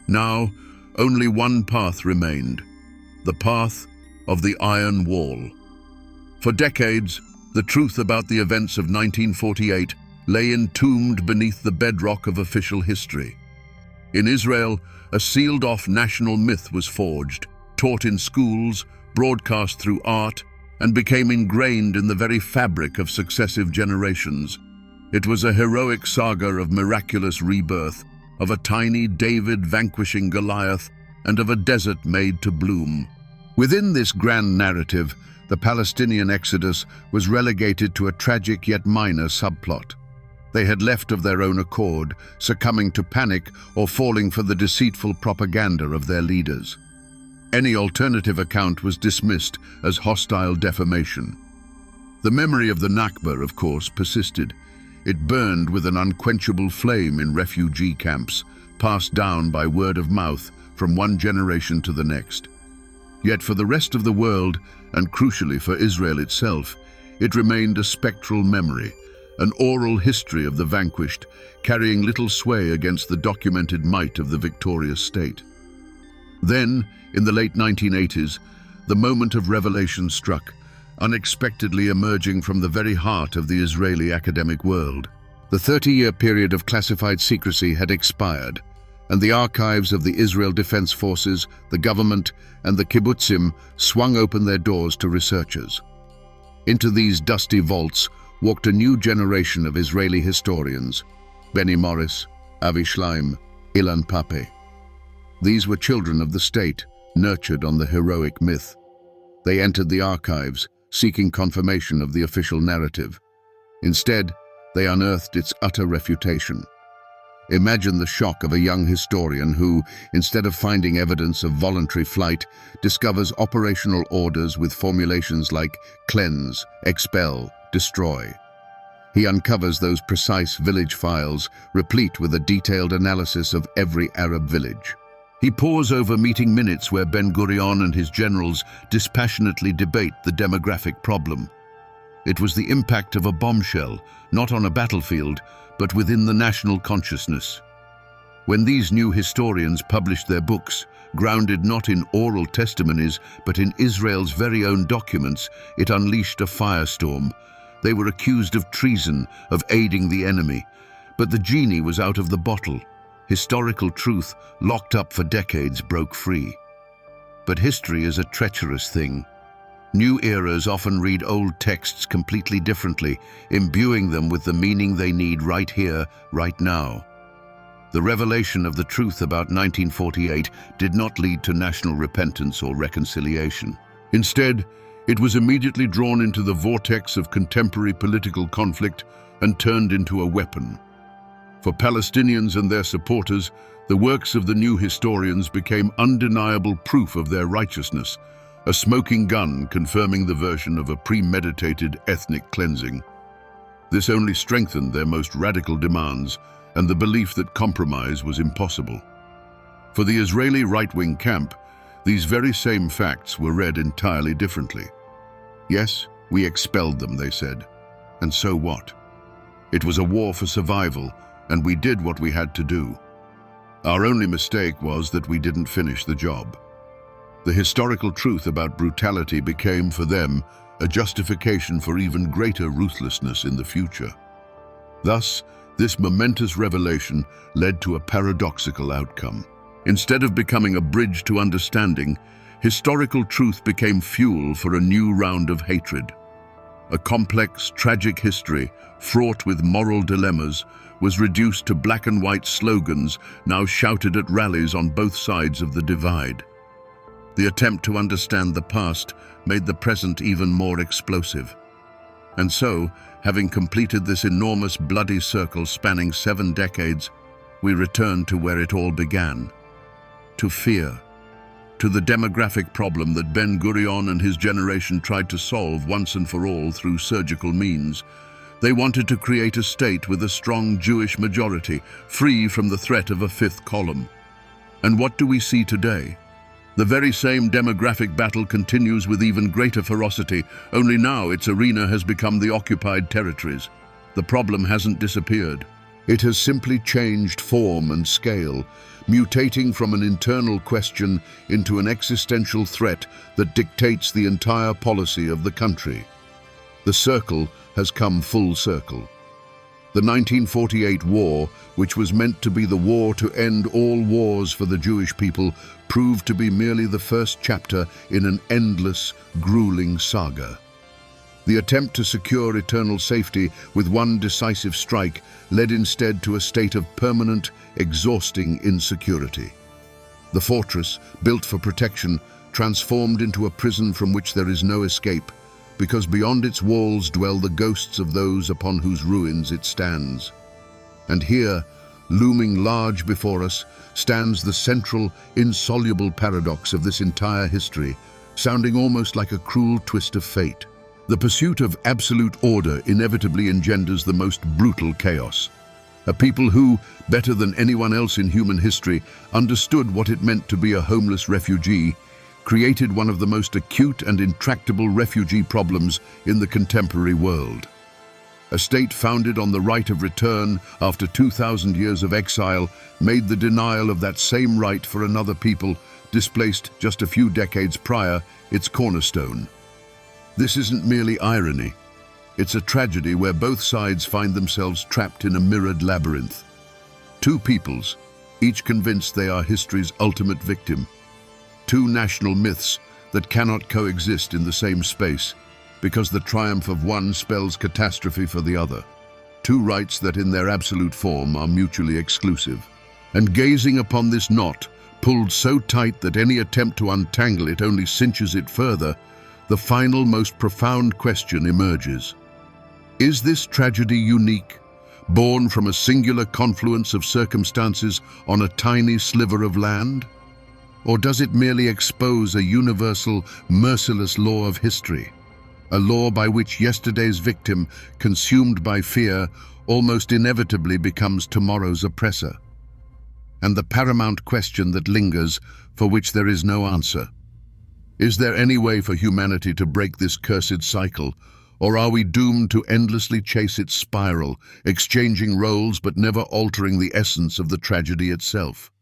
Now, only one path remained, the path of the Iron Wall. For decades, the truth about the events of 1948 lay entombed beneath the bedrock of official history. In Israel, a sealed-off national myth was forged, taught in schools, broadcast through art, and became ingrained in the very fabric of successive generations. It was a heroic saga of miraculous rebirth, of a tiny David vanquishing Goliath, and of a desert made to bloom. Within this grand narrative, the Palestinian exodus was relegated to a tragic yet minor subplot. They had left of their own accord, succumbing to panic or falling for the deceitful propaganda of their leaders. Any alternative account was dismissed as hostile defamation. The memory of the Nakba, of course, persisted. It burned with an unquenchable flame in refugee camps, passed down by word of mouth from one generation to the next. Yet for the rest of the world, and crucially for Israel itself, it remained a spectral memory, an oral history of the vanquished, carrying little sway against the documented might of the victorious state. Then, in the late 1980s, the moment of revelation struck, unexpectedly emerging from the very heart of the Israeli academic world. The 30-year period of classified secrecy had expired, and the archives of the Israel Defense Forces, the government, and the kibbutzim swung open their doors to researchers. Into these dusty vaults walked a new generation of Israeli historians, Benny Morris, Avi Schleim, Ilan Pape. These were children of the state, nurtured on the heroic myth. They entered the archives, seeking confirmation of the official narrative. Instead, they unearthed its utter refutation. Imagine the shock of a young historian who, instead of finding evidence of voluntary flight, discovers operational orders with formulations like cleanse, expel, destroy. He uncovers those precise village files, replete with a detailed analysis of every Arab village. He pores over meeting minutes where Ben-Gurion and his generals dispassionately debate the demographic problem. It was the impact of a bombshell, not on a battlefield, but within the national consciousness. When these new historians published their books, grounded not in oral testimonies, but in Israel's very own documents, it unleashed a firestorm. They were accused of treason, of aiding the enemy. But the genie was out of the bottle. Historical truth, locked up for decades, broke free. But history is a treacherous thing. New eras often read old texts completely differently, imbuing them with the meaning they need right here, right now. The revelation of the truth about 1948 did not lead to national repentance or reconciliation. Instead, it was immediately drawn into the vortex of contemporary political conflict and turned into a weapon. For Palestinians and their supporters, the works of the new historians became undeniable proof of their righteousness, a smoking gun confirming the version of a premeditated ethnic cleansing. This only strengthened their most radical demands and the belief that compromise was impossible. For the Israeli right-wing camp, these very same facts were read entirely differently. Yes, we expelled them, they said. And so what? It was a war for survival, and we did what we had to do. Our only mistake was that we didn't finish the job. The historical truth about brutality became, for them, a justification for even greater ruthlessness in the future. Thus, this momentous revelation led to a paradoxical outcome. Instead of becoming a bridge to understanding, historical truth became fuel for a new round of hatred. A complex, tragic history, fraught with moral dilemmas, was reduced to black and white slogans now shouted at rallies on both sides of the divide. The attempt to understand the past made the present even more explosive. And so, having completed this enormous bloody circle spanning 7 decades, we return to where it all began. To fear. To the demographic problem that Ben-Gurion and his generation tried to solve once and for all through surgical means. They wanted to create a state with a strong Jewish majority, free from the threat of a fifth column. And what do we see today? The very same demographic battle continues with even greater ferocity, only now its arena has become the occupied territories. The problem hasn't disappeared. It has simply changed form and scale, mutating from an internal question into an existential threat that dictates the entire policy of the country. The circle has come full circle. The 1948 war, which was meant to be the war to end all wars for the Jewish people, proved to be merely the first chapter in an endless, grueling saga. The attempt to secure eternal safety with one decisive strike led instead to a state of permanent, exhausting insecurity. The fortress, built for protection, transformed into a prison from which there is no escape, because beyond its walls dwell the ghosts of those upon whose ruins it stands. And here, looming large before us, stands the central, insoluble paradox of this entire history, sounding almost like a cruel twist of fate. The pursuit of absolute order inevitably engenders the most brutal chaos. A people who, better than anyone else in human history, understood what it meant to be a homeless refugee, created one of the most acute and intractable refugee problems in the contemporary world. A state founded on the right of return after 2,000 years of exile made the denial of that same right for another people, displaced just a few decades prior, its cornerstone. This isn't merely irony. It's a tragedy where both sides find themselves trapped in a mirrored labyrinth. Two peoples, each convinced they are history's ultimate victim. Two national myths that cannot coexist in the same space, because the triumph of one spells catastrophe for the other. Two rights that in their absolute form are mutually exclusive. And gazing upon this knot, pulled so tight that any attempt to untangle it only cinches it further, the final, most profound question emerges. Is this tragedy unique, born from a singular confluence of circumstances on a tiny sliver of land? Or does it merely expose a universal, merciless law of history? A law by which yesterday's victim, consumed by fear, almost inevitably becomes tomorrow's oppressor? And the paramount question that lingers, for which there is no answer. Is there any way for humanity to break this cursed cycle, or are we doomed to endlessly chase its spiral, exchanging roles but never altering the essence of the tragedy itself?